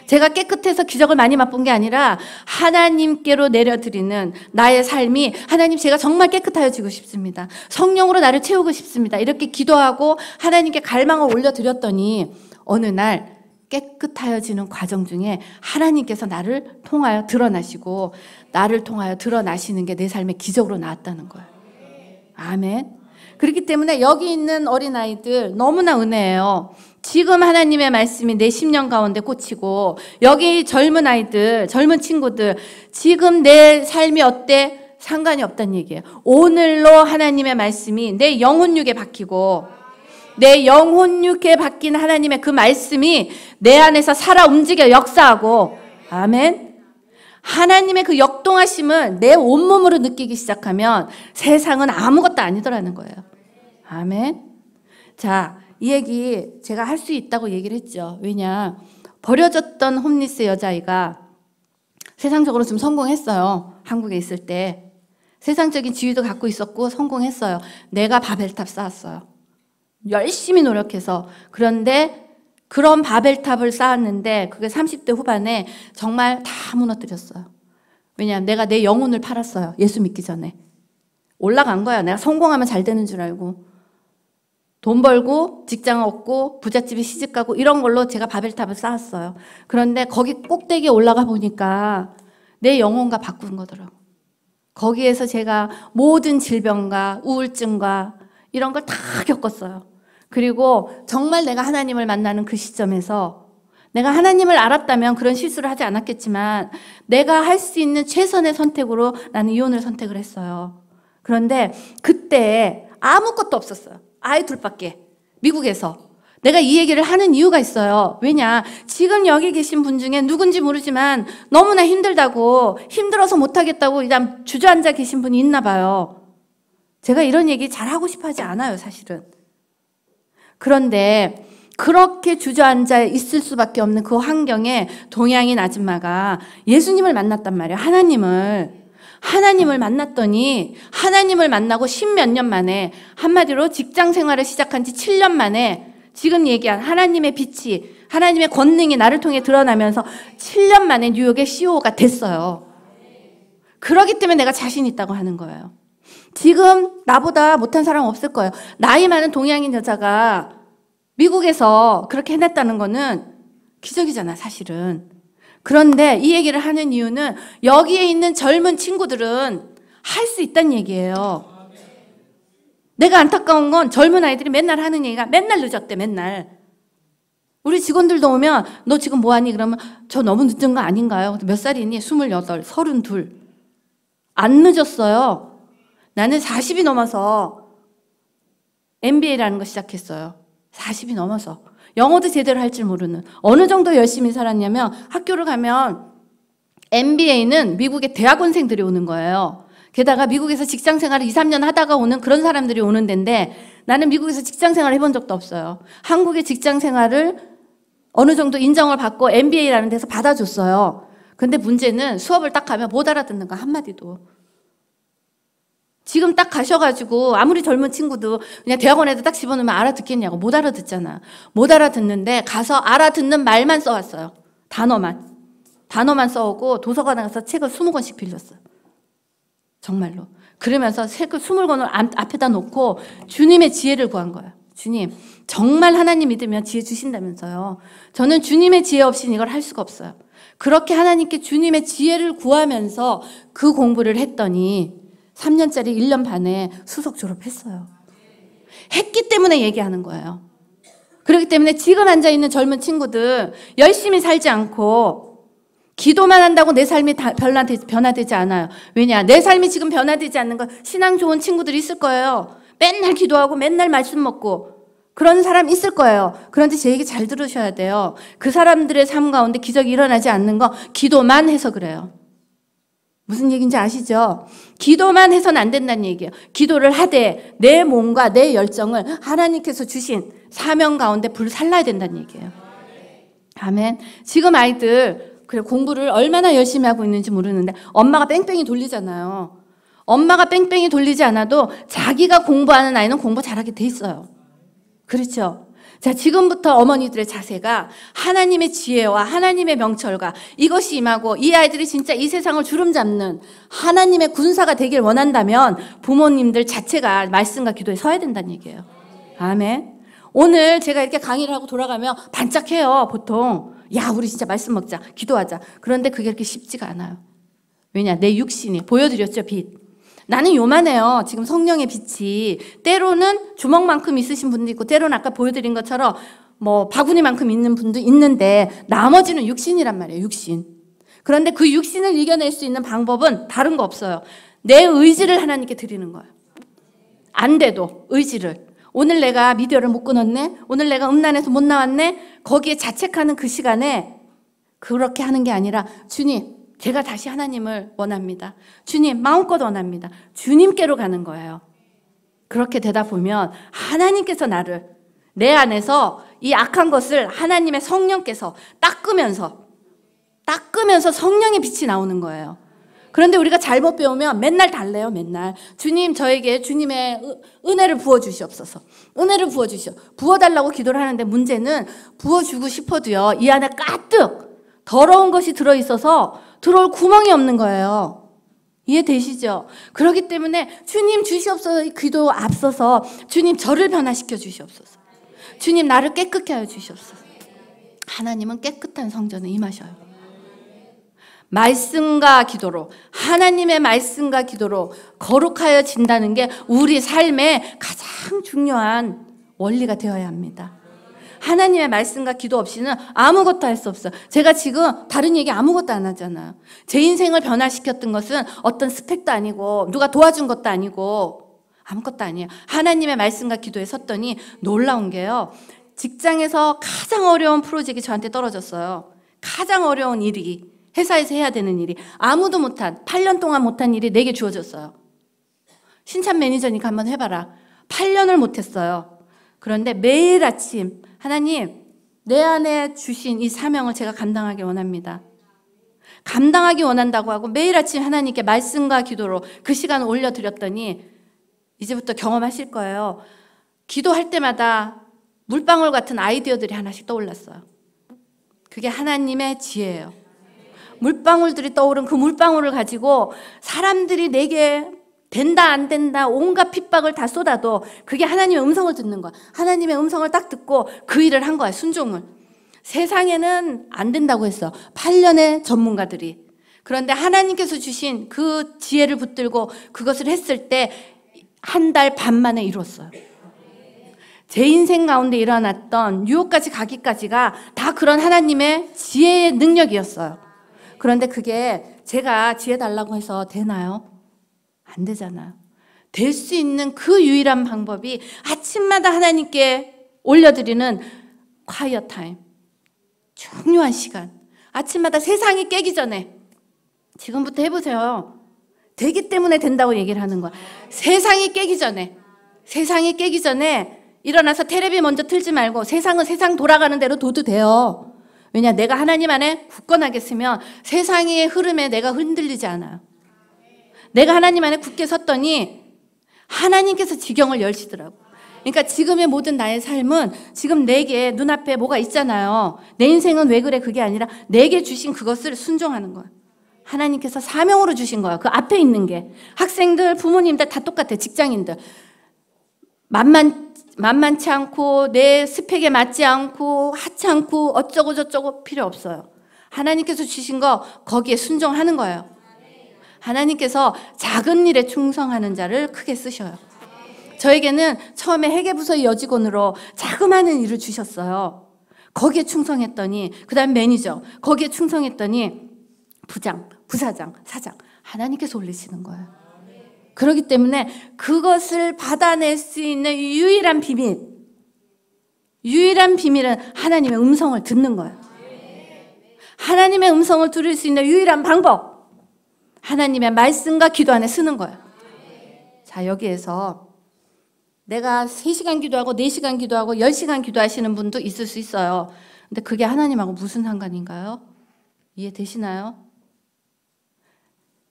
제가 깨끗해서 기적을 많이 맛본 게 아니라 하나님께로 내려드리는 나의 삶이 하나님 제가 정말 깨끗하여지고 싶습니다. 성령으로 나를 채우고 싶습니다. 이렇게 기도하고 하나님께 갈망을 올려드렸더니 어느 날 깨끗하여지는 과정 중에 하나님께서 나를 통하여 드러나시고 나를 통하여 드러나시는 게 내 삶의 기적으로 나왔다는 거예요. 아멘. 그렇기 때문에 여기 있는 어린아이들 너무나 은혜예요. 지금 하나님의 말씀이 내 심령 가운데 꽂히고 여기 젊은 아이들, 젊은 친구들 지금 내 삶이 어때? 상관이 없다는 얘기예요. 오늘로 하나님의 말씀이 내 영혼육에 박히고 내 영혼육에 박힌 하나님의 그 말씀이 내 안에서 살아 움직여 역사하고 아멘. 하나님의 그 역동하심을 내 온몸으로 느끼기 시작하면 세상은 아무것도 아니더라는 거예요. 아멘. 자, 이 얘기 제가 할 수 있다고 얘기를 했죠. 왜냐, 버려졌던 홈리스 여자아이가 세상적으로 좀 성공했어요. 한국에 있을 때 세상적인 지위도 갖고 있었고 성공했어요. 내가 바벨탑 쌓았어요. 열심히 노력해서. 그런데 그런 바벨탑을 쌓았는데 그게 30대 후반에 정말 다 무너뜨렸어요. 왜냐하면 내가 내 영혼을 팔았어요. 예수 믿기 전에. 올라간 거야. 내가 성공하면 잘 되는 줄 알고. 돈 벌고 직장 얻고 부잣집에 시집가고 이런 걸로 제가 바벨탑을 쌓았어요. 그런데 거기 꼭대기에 올라가 보니까 내 영혼과 바꾼 거더라고. 거기에서 제가 모든 질병과 우울증과 이런 걸 다 겪었어요. 그리고 정말 내가 하나님을 만나는 그 시점에서 내가 하나님을 알았다면 그런 실수를 하지 않았겠지만 내가 할 수 있는 최선의 선택으로 나는 이혼을 선택을 했어요. 그런데 그때 아무것도 없었어요. 아이 둘밖에. 미국에서. 내가 이 얘기를 하는 이유가 있어요. 왜냐, 지금 여기 계신 분 중에 누군지 모르지만 너무나 힘들다고, 힘들어서 못하겠다고 그냥 주저앉아 계신 분이 있나 봐요. 제가 이런 얘기 잘 하고 싶어 하지 않아요, 사실은. 그런데 그렇게 주저앉아 있을 수밖에 없는 그 환경에 동양인 아줌마가 예수님을 만났단 말이에요. 하나님을 만났더니 하나님을 만나고 10몇 년 만에 한마디로 직장 생활을 시작한 지 7년 만에 지금 얘기한 하나님의 빛이 하나님의 권능이 나를 통해 드러나면서 7년 만에 뉴욕의 CEO가 됐어요. 그러기 때문에 내가 자신 있다고 하는 거예요. 지금 나보다 못한 사람 없을 거예요. 나이 많은 동양인 여자가 미국에서 그렇게 해냈다는 거는 기적이잖아, 사실은. 그런데 이 얘기를 하는 이유는 여기에 있는 젊은 친구들은 할 수 있다는 얘기예요. 내가 안타까운 건 젊은 아이들이 맨날 하는 얘기가 맨날 늦었대, 맨날. 우리 직원들도 오면 너 지금 뭐하니? 그러면 저 너무 늦은 거 아닌가요? 몇 살이니? 28, 32. 안 늦었어요. 나는 40이 넘어서 MBA라는 거 시작했어요. 40이 넘어서. 영어도 제대로 할 줄 모르는. 어느 정도 열심히 살았냐면 학교를 가면 MBA는 미국의 대학원생들이 오는 거예요. 게다가 미국에서 직장 생활을 2, 3년 하다가 오는 그런 사람들이 오는 데인데 나는 미국에서 직장 생활을 해본 적도 없어요. 한국의 직장 생활을 어느 정도 인정을 받고 MBA라는 데서 받아줬어요. 근데 문제는 수업을 딱 가면 못 알아듣는 거 한마디도. 지금 딱 가셔가지고 아무리 젊은 친구도 그냥 대학원에도 딱 집어넣으면 알아듣겠냐고. 못 알아듣잖아. 못 알아듣는데 가서 알아듣는 말만 써왔어요. 단어만 써오고 도서관에 가서 책을 20권씩 빌렸어요. 정말로. 그러면서 책을 20권을 앞에다 놓고 주님의 지혜를 구한 거예요. 주님, 정말 하나님 믿으면 지혜 주신다면서요. 저는 주님의 지혜 없이는 이걸 할 수가 없어요. 그렇게 하나님께 주님의 지혜를 구하면서 그 공부를 했더니 3년짜리 1년 반에 수석 졸업했어요. 했기 때문에 얘기하는 거예요. 그렇기 때문에 지금 앉아있는 젊은 친구들 열심히 살지 않고 기도만 한다고 내 삶이 변화되지 않아요. 왜냐? 내 삶이 지금 변화되지 않는 건 신앙 좋은 친구들이 있을 거예요. 맨날 기도하고 맨날 말씀 먹고 그런 사람 있을 거예요. 그런데 제 얘기 잘 들으셔야 돼요. 그 사람들의 삶 가운데 기적이 일어나지 않는 거 기도만 해서 그래요. 무슨 얘기인지 아시죠? 기도만 해서는 안 된다는 얘기예요. 기도를 하되 내 몸과 내 열정을 하나님께서 주신 사명 가운데 불살라야 된다는 얘기예요. 아멘. 지금 아이들 그래 공부를 얼마나 열심히 하고 있는지 모르는데 엄마가 뺑뺑이 돌리잖아요. 엄마가 뺑뺑이 돌리지 않아도 자기가 공부하는 아이는 공부 잘하게 돼 있어요. 그렇죠? 자, 지금부터 어머니들의 자세가 하나님의 지혜와 하나님의 명철과 이것이 임하고 이 아이들이 진짜 이 세상을 주름잡는 하나님의 군사가 되길 원한다면 부모님들 자체가 말씀과 기도에 서야 된다는 얘기예요. 아멘. 오늘 제가 이렇게 강의를 하고 돌아가면 반짝해요, 보통. 야, 우리 진짜 말씀 먹자, 기도하자. 그런데 그게 그렇게 쉽지가 않아요. 왜냐? 내 육신이 보여드렸죠, 빛. 나는 요만해요. 지금 성령의 빛이 때로는 주먹만큼 있으신 분도 있고 때로는 아까 보여드린 것처럼 뭐 바구니만큼 있는 분도 있는데 나머지는 육신이란 말이에요. 육신. 그런데 그 육신을 이겨낼 수 있는 방법은 다른 거 없어요. 내 의지를 하나님께 드리는 거예요. 안 돼도 의지를. 오늘 내가 미디어를 못 끊었네. 오늘 내가 음란에서 못 나왔네. 거기에 자책하는 그 시간에 그렇게 하는 게 아니라 주님, 제가 다시 하나님을 원합니다. 주님, 마음껏 원합니다. 주님께로 가는 거예요. 그렇게 되다 보면 하나님께서 나를 내 안에서 이 악한 것을 하나님의 성령께서 닦으면서 성령의 빛이 나오는 거예요. 그런데 우리가 잘못 배우면 맨날 달래요. 맨날 주님, 저에게 주님의 은혜를 부어주시옵소서. 은혜를 부어달라고 기도를 하는데 문제는 부어주고 싶어도요, 이 안에 가득 더러운 것이 들어있어서 들어올 구멍이 없는 거예요. 이해되시죠? 그렇기 때문에 주님 주시옵소서 기도 앞서서 주님 저를 변화시켜 주시옵소서. 주님 나를 깨끗게 하여 주시옵소서. 하나님은 깨끗한 성전에 임하셔요. 말씀과 기도로, 하나님의 말씀과 기도로 거룩하여진다는 게 우리 삶의 가장 중요한 원리가 되어야 합니다. 하나님의 말씀과 기도 없이는 아무것도 할 수 없어요. 제가 지금 다른 얘기 아무것도 안 하잖아요. 제 인생을 변화시켰던 것은 어떤 스펙도 아니고 누가 도와준 것도 아니고 아무것도 아니에요. 하나님의 말씀과 기도에 섰더니 놀라운 게요. 직장에서 가장 어려운 프로젝트가 저한테 떨어졌어요. 가장 어려운 일이, 회사에서 해야 되는 일이, 아무도 못한, 8년 동안 못한 일이 내게 주어졌어요. 신참 매니저니까 한번 해봐라. 8년을 못했어요. 그런데 매일 아침 하나님, 내 안에 주신 이 사명을 제가 감당하기 원합니다. 감당하기 원한다고 하고 매일 아침 하나님께 말씀과 기도로 그 시간을 올려드렸더니 이제부터 경험하실 거예요. 기도할 때마다 물방울 같은 아이디어들이 하나씩 떠올랐어요. 그게 하나님의 지혜예요. 물방울들이 떠오른 그 물방울을 가지고 사람들이 내게 된다 안 된다 온갖 핍박을 다 쏟아도 그게 하나님의 음성을 듣는 거야. 하나님의 음성을 딱 듣고 그 일을 한 거야. 순종을. 세상에는 안 된다고 했어. 8년의 전문가들이. 그런데 하나님께서 주신 그 지혜를 붙들고 그것을 했을 때 1달 반 만에 이뤘어요. 제 인생 가운데 일어났던 유혹까지 가기까지가 다 그런 하나님의 지혜의 능력이었어요. 그런데 그게 제가 지혜 달라고 해서 되나요? 안 되잖아요. 될 수 있는 그 유일한 방법이 아침마다 하나님께 올려드리는 quiet time. 중요한 시간. 아침마다 세상이 깨기 전에. 지금부터 해보세요. 되기 때문에 된다고 얘기를 하는 거야. 세상이 깨기 전에. 세상이 깨기 전에 일어나서 테레비 먼저 틀지 말고 세상은 세상 돌아가는 대로 둬도 돼요. 왜냐? 내가 하나님 안에 굳건하게 서면 세상의 흐름에 내가 흔들리지 않아요. 내가 하나님 안에 굳게 섰더니 하나님께서 지경을 열시더라고. 그러니까 지금의 모든 나의 삶은 지금 내게 눈앞에 뭐가 있잖아요. 내 인생은 왜 그래? 그게 아니라 내게 주신 그것을 순종하는 거야. 하나님께서 사명으로 주신 거야. 그 앞에 있는 게. 학생들, 부모님들 다 똑같아. 직장인들. 만만치 않고 내 스펙에 맞지 않고 하찮고 어쩌고 저쩌고 필요 없어요. 하나님께서 주신 거 거기에 순종하는 거예요. 하나님께서 작은 일에 충성하는 자를 크게 쓰셔요. 저에게는 처음에 회계부서의 여직원으로 자그마한 일을 주셨어요. 거기에 충성했더니 그 다음 매니저, 거기에 충성했더니 부장, 부사장, 사장, 하나님께서 올리시는 거예요. 그렇기 때문에 그것을 받아낼 수 있는 유일한 비밀은 하나님의 음성을 듣는 거예요. 하나님의 음성을 들을 수 있는 유일한 방법, 하나님의 말씀과 기도 안에 쓰는 거예요. 자, 여기에서 내가 3시간 기도하고 4시간 기도하고 10시간 기도하시는 분도 있을 수 있어요. 근데 그게 하나님하고 무슨 상관인가요? 이해되시나요?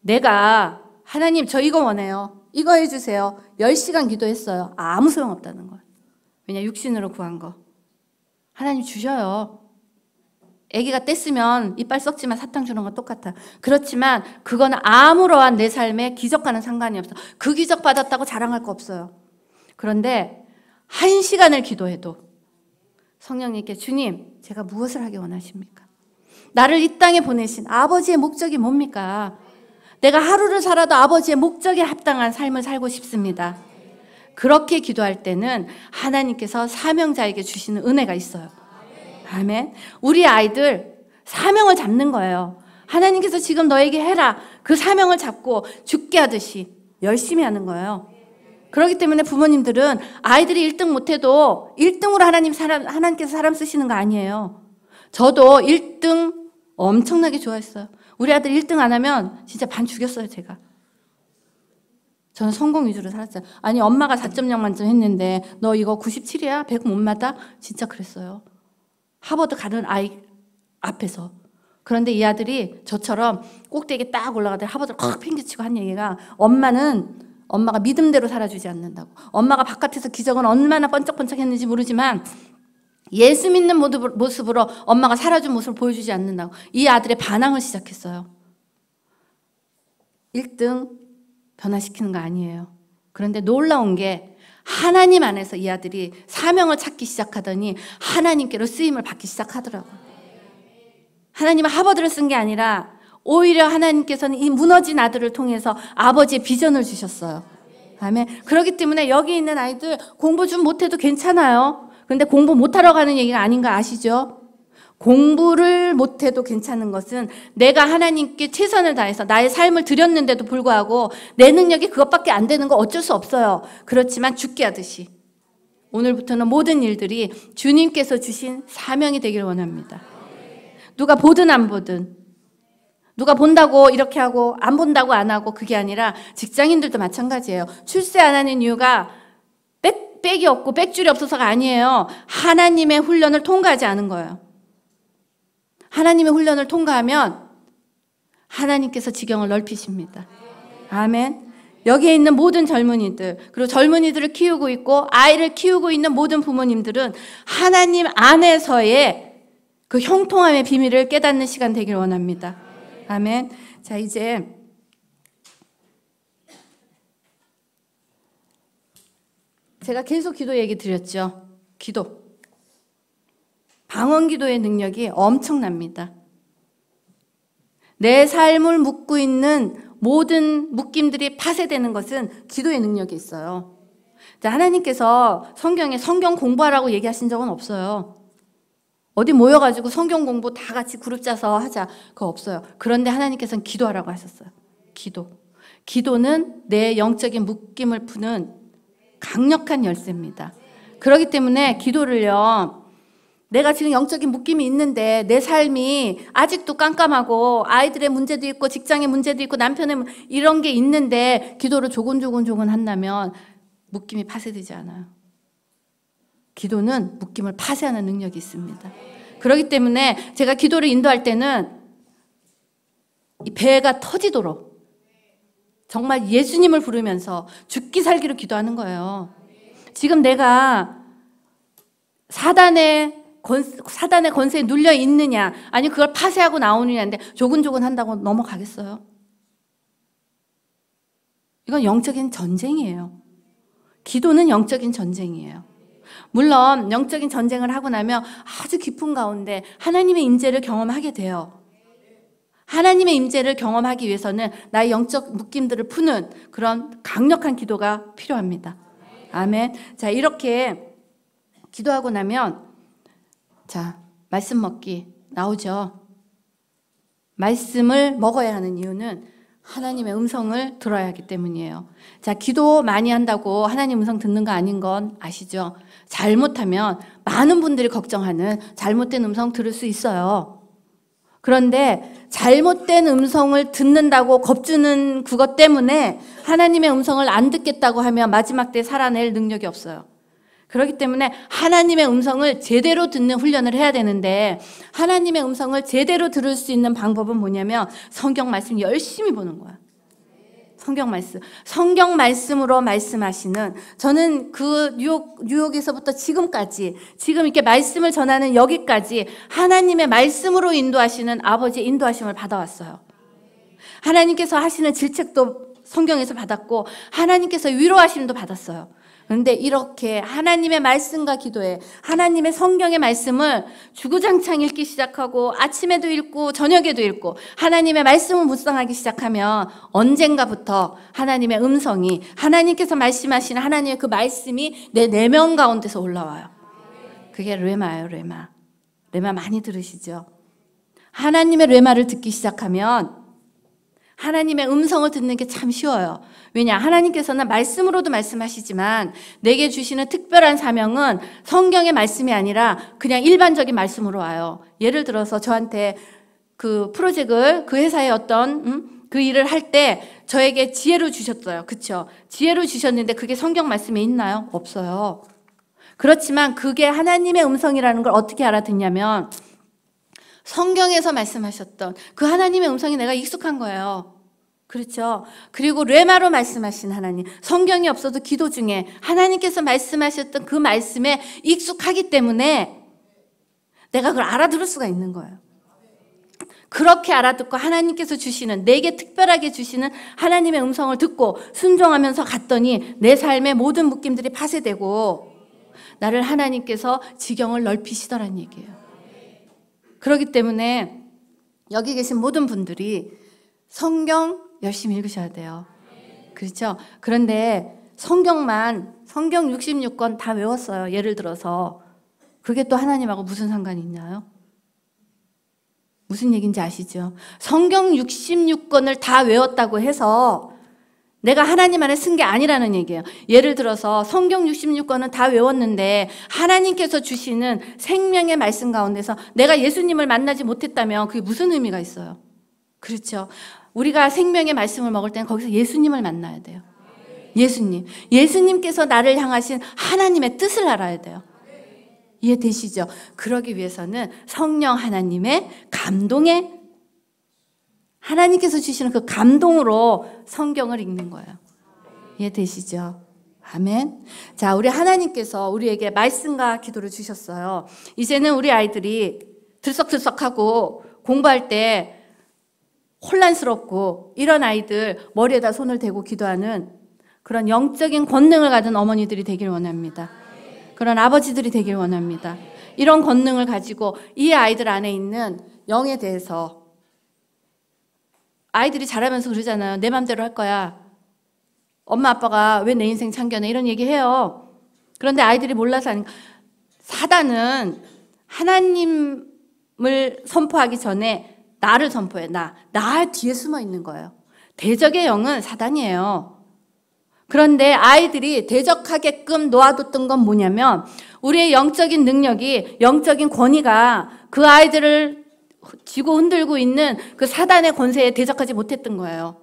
내가 하나님 저 이거 원해요. 이거 해주세요. 10시간 기도했어요. 아무 소용없다는 거예요. 왜냐? 육신으로 구한 거. 하나님 주셔요. 아기가 뗐으면 이빨 썩지만 사탕 주는 건 똑같아. 그렇지만 그거는 아무러한 내 삶에 기적과는 상관이 없어. 그 기적 받았다고 자랑할 거 없어요. 그런데 1시간을 기도해도 성령님께 주님, 제가 무엇을 하기 원하십니까? 나를 이 땅에 보내신 아버지의 목적이 뭡니까? 내가 하루를 살아도 아버지의 목적에 합당한 삶을 살고 싶습니다. 그렇게 기도할 때는 하나님께서 사명자에게 주시는 은혜가 있어요. 아멘. 우리 아이들 사명을 잡는 거예요. 하나님께서 지금 너에게 해라. 그 사명을 잡고 죽게 하듯이 열심히 하는 거예요. 그렇기 때문에 부모님들은 아이들이 1등 못해도 1등으로 하나님께서 사람 쓰시는 거 아니에요. 저도 1등 엄청나게 좋아했어요. 우리 아들 1등 안 하면 진짜 반 죽였어요, 제가. 저는 성공 위주로 살았어요. 아니, 엄마가 4.0 만점 했는데 너 이거 97이야? 100 못 맞아? 진짜 그랬어요. 하버드 가는 아이 앞에서. 그런데 이 아들이 저처럼 꼭대기에 딱 올라가더니 하버드를 콱 팽개치고 한 얘기가 엄마가 믿음대로 살아주지 않는다고. 엄마가 바깥에서 기적은 얼마나 번쩍번쩍 했는지 모르지만 예수 믿는 모습으로 엄마가 살아준 모습을 보여주지 않는다고. 이 아들의 반항을 시작했어요. 1등 변화시키는 거 아니에요. 그런데 놀라운 게 하나님 안에서 이 아들이 사명을 찾기 시작하더니 하나님께로 쓰임을 받기 시작하더라고요. 하나님은 하버드를 쓴 게 아니라 오히려 하나님께서는 이 무너진 아들을 통해서 아버지의 비전을 주셨어요. 아멘. 그렇기 때문에 여기 있는 아이들 공부 좀 못해도 괜찮아요. 그런데 공부 못하러 가는 얘기가 아닌 거 아시죠? 공부를 못해도 괜찮은 것은 내가 하나님께 최선을 다해서 나의 삶을 드렸는데도 불구하고 내 능력이 그것밖에 안 되는 거 어쩔 수 없어요. 그렇지만 죽게 하듯이 오늘부터는 모든 일들이 주님께서 주신 사명이 되기를 원합니다. 누가 보든 안 보든, 누가 본다고 이렇게 하고 안 본다고 안 하고, 그게 아니라 직장인들도 마찬가지예요. 출세 안 하는 이유가 빽이 없고 빽줄이 없어서가 아니에요. 하나님의 훈련을 통과하지 않은 거예요. 하나님의 훈련을 통과하면 하나님께서 지경을 넓히십니다. 아멘. 여기에 있는 모든 젊은이들, 그리고 젊은이들을 키우고 있고 아이를 키우고 있는 모든 부모님들은 하나님 안에서의 그 형통함의 비밀을 깨닫는 시간 되길 원합니다. 아멘. 자, 이제 제가 계속 기도 얘기 드렸죠. 기도. 방언 기도의 능력이 엄청납니다. 내 삶을 묶고 있는 모든 묶임들이 파쇄되는 것은 기도의 능력이 있어요. 하나님께서 성경에 성경 공부하라고 얘기하신 적은 없어요. 어디 모여가지고 성경 공부 다 같이 그룹 짜서 하자, 그거 없어요. 그런데 하나님께서는 기도하라고 하셨어요. 기도는 내 영적인 묶임을 푸는 강력한 열쇠입니다. 그렇기 때문에 기도를요, 내가 지금 영적인 묶임이 있는데 내 삶이 아직도 깜깜하고 아이들의 문제도 있고 직장의 문제도 있고 남편의 이런 게 있는데 기도를 조곤조곤 한다면 묶임이 파쇄되지 않아요. 기도는 묶임을 파쇄하는 능력이 있습니다. 그렇기 때문에 제가 기도를 인도할 때는 이 배가 터지도록 정말 예수님을 부르면서 죽기 살기로 기도하는 거예요. 지금 내가 사단의 권세에 눌려 있느냐, 아니 그걸 파쇄하고 나오느냐인데 조근조근 한다고 넘어가겠어요? 이건 영적인 전쟁이에요. 기도는 영적인 전쟁이에요. 물론 영적인 전쟁을 하고 나면 아주 깊은 가운데 하나님의 임재를 경험하게 돼요. 하나님의 임재를 경험하기 위해서는 나의 영적 묶임들을 푸는 그런 강력한 기도가 필요합니다. 아멘. 자, 이렇게 기도하고 나면 자, 말씀 먹기 나오죠. 말씀을 먹어야 하는 이유는 하나님의 음성을 들어야 하기 때문이에요. 자, 기도 많이 한다고 하나님 음성 듣는 거 아닌 건 아시죠? 잘못하면 많은 분들이 걱정하는 잘못된 음성 들을 수 있어요. 그런데 잘못된 음성을 듣는다고 겁주는 그것 때문에 하나님의 음성을 안 듣겠다고 하면 마지막 때 살아낼 능력이 없어요. 그렇기 때문에 하나님의 음성을 제대로 듣는 훈련을 해야 되는데 하나님의 음성을 제대로 들을 수 있는 방법은 뭐냐면 성경 말씀 열심히 보는 거야. 성경 말씀으로 말씀하시는, 저는 그 뉴욕에서부터 지금까지 지금 이렇게 말씀을 전하는 여기까지 하나님의 말씀으로 인도하시는 아버지의 인도하심을 받아왔어요. 하나님께서 하시는 질책도 성경에서 받았고 하나님께서 위로하심도 받았어요. 그런데 이렇게 하나님의 말씀과 기도에 하나님의 성경의 말씀을 주구장창 읽기 시작하고 아침에도 읽고 저녁에도 읽고 하나님의 말씀을 묵상하기 시작하면 언젠가부터 하나님의 음성이, 하나님께서 말씀하시는 하나님의 그 말씀이 내 내면 가운데서 올라와요. 그게 레마예요. 레마 많이 들으시죠? 하나님의 레마를 듣기 시작하면 하나님의 음성을 듣는 게 참 쉬워요. 왜냐? 하나님께서는 말씀으로도 말씀하시지만 내게 주시는 특별한 사명은 성경의 말씀이 아니라 그냥 일반적인 말씀으로 와요. 예를 들어서 저한테 그 프로젝트를 그 회사의 어떤 그 일을 할 때 저에게 지혜로 주셨어요. 그렇죠? 지혜로 주셨는데 그게 성경 말씀에 있나요? 없어요. 그렇지만 그게 하나님의 음성이라는 걸 어떻게 알아듣냐면 성경에서 말씀하셨던 그 하나님의 음성이 내가 익숙한 거예요. 그렇죠? 그리고 레마로 말씀하신 하나님, 성경이 없어도 기도 중에 하나님께서 말씀하셨던 그 말씀에 익숙하기 때문에 내가 그걸 알아들을 수가 있는 거예요. 그렇게 알아듣고 하나님께서 주시는, 내게 특별하게 주시는 하나님의 음성을 듣고 순종하면서 갔더니 내 삶의 모든 묶임들이 파쇄되고 나를 하나님께서 지경을 넓히시더란 얘기예요. 그렇기 때문에 여기 계신 모든 분들이 성경 열심히 읽으셔야 돼요. 그렇죠? 그런데 성경 66권 다 외웠어요. 예를 들어서. 그게 또 하나님하고 무슨 상관이 있나요? 무슨 얘기인지 아시죠? 성경 66권을 다 외웠다고 해서 내가 하나님 안에 쓴 게 아니라는 얘기예요. 예를 들어서 성경 66권은 다 외웠는데 하나님께서 주시는 생명의 말씀 가운데서 내가 예수님을 만나지 못했다면 그게 무슨 의미가 있어요? 그렇죠? 우리가 생명의 말씀을 먹을 때는 거기서 예수님을 만나야 돼요. 예수님께서 나를 향하신 하나님의 뜻을 알아야 돼요. 이해되시죠? 그러기 위해서는 성령 하나님의 감동에, 하나님께서 주시는 그 감동으로 성경을 읽는 거예요. 이해되시죠? 아멘. 자, 우리 하나님께서 우리에게 말씀과 기도를 주셨어요. 이제는 우리 아이들이 들썩들썩하고 공부할 때 혼란스럽고 이런 아이들 머리에다 손을 대고 기도하는 그런 영적인 권능을 가진 어머니들이 되길 원합니다. 그런 아버지들이 되길 원합니다. 이런 권능을 가지고 이 아이들 안에 있는 영에 대해서, 아이들이 자라면서 그러잖아요. 내 맘대로 할 거야. 엄마 아빠가 왜 내 인생 참견해? 이런 얘기 해요. 그런데 아이들이 몰라서 하는, 사단은 하나님을 선포하기 전에 나를 선포해. 나 뒤에 숨어 있는 거예요. 대적의 영은 사단이에요. 그런데 아이들이 대적하게끔 놓아뒀던 건 뭐냐면 우리의 영적인 능력이, 영적인 권위가 그 아이들을 쥐고 흔들고 있는 그 사단의 권세에 대적하지 못했던 거예요.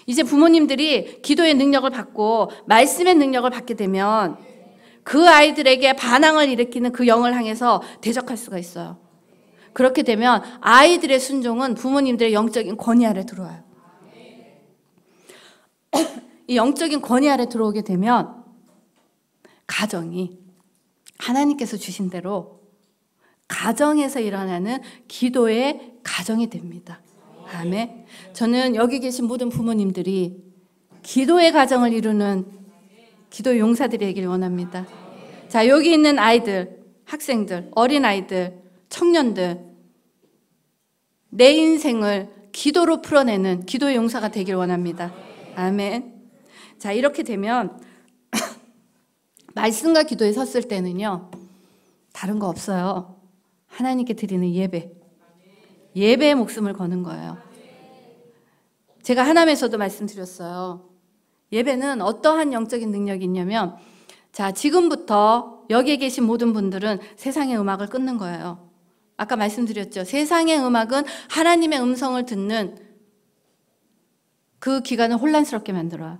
이제 부모님들이 기도의 능력을 받고 말씀의 능력을 받게 되면 그 아이들에게 반항을 일으키는 그 영을 향해서 대적할 수가 있어요. 그렇게 되면 아이들의 순종은 부모님들의 영적인 권위 아래 들어와요. 이 영적인 권위 아래 들어오게 되면 가정이 하나님께서 주신 대로 가정에서 일어나는 기도의 가정이 됩니다. 아멘. 저는 여기 계신 모든 부모님들이 기도의 가정을 이루는 기도 용사들이 되길 원합니다. 자, 여기 있는 아이들, 학생들, 어린아이들, 청년들, 내 인생을 기도로 풀어내는 기도의 용사가 되길 원합니다. 아멘. 자, 이렇게 되면 말씀과 기도에 섰을 때는요, 다른 거 없어요. 하나님께 드리는 예배에 목숨을 거는 거예요. 제가 하남에서도 말씀드렸어요. 예배는 어떠한 영적인 능력이 있냐면, 자, 지금부터 여기에 계신 모든 분들은 세상의 음악을 끊는 거예요. 아까 말씀드렸죠. 세상의 음악은 하나님의 음성을 듣는 그 기간을 혼란스럽게 만들어요.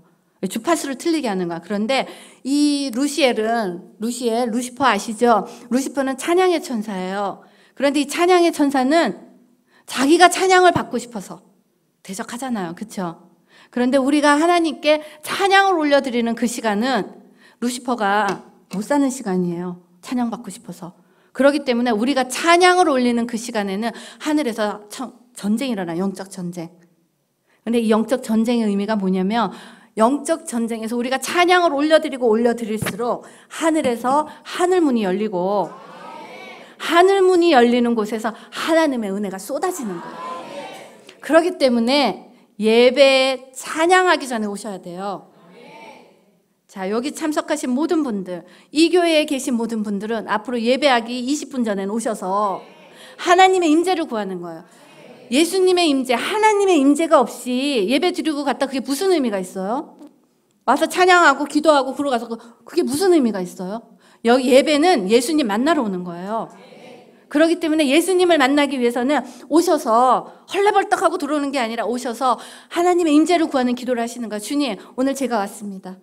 주파수를 틀리게 하는 거야. 그런데 이 루시퍼 아시죠? 루시퍼는 찬양의 천사예요. 그런데 이 찬양의 천사는 자기가 찬양을 받고 싶어서 대적하잖아요. 그렇죠? 그런데 우리가 하나님께 찬양을 올려드리는 그 시간은 루시퍼가 못 사는 시간이에요. 찬양받고 싶어서. 그렇기 때문에 우리가 찬양을 올리는 그 시간에는 하늘에서 전쟁이 일어나요. 영적 전쟁. 그런데 이 영적 전쟁의 의미가 뭐냐면, 영적 전쟁에서 우리가 찬양을 올려드릴수록 하늘에서 하늘문이 열리고, 하늘문이 열리는 곳에서 하나님의 은혜가 쏟아지는 거예요. 그렇기 때문에 예배에 찬양하기 전에 오셔야 돼요. 자, 여기 참석하신 모든 분들, 이 교회에 계신 모든 분들은 앞으로 예배하기 20분 전에 오셔서 하나님의 임재를 구하는 거예요. 예수님의 임재, 하나님의 임재가 없이 예배 드리고 갔다 그게 무슨 의미가 있어요? 와서 찬양하고 기도하고 그러고 가서 그게 무슨 의미가 있어요? 여기 예배는 예수님 만나러 오는 거예요. 그렇기 때문에 예수님을 만나기 위해서는 오셔서 헐레벌떡하고 들어오는 게 아니라 오셔서 하나님의 임재를 구하는 기도를 하시는 거예요. 주님, 오늘 제가 왔습니다.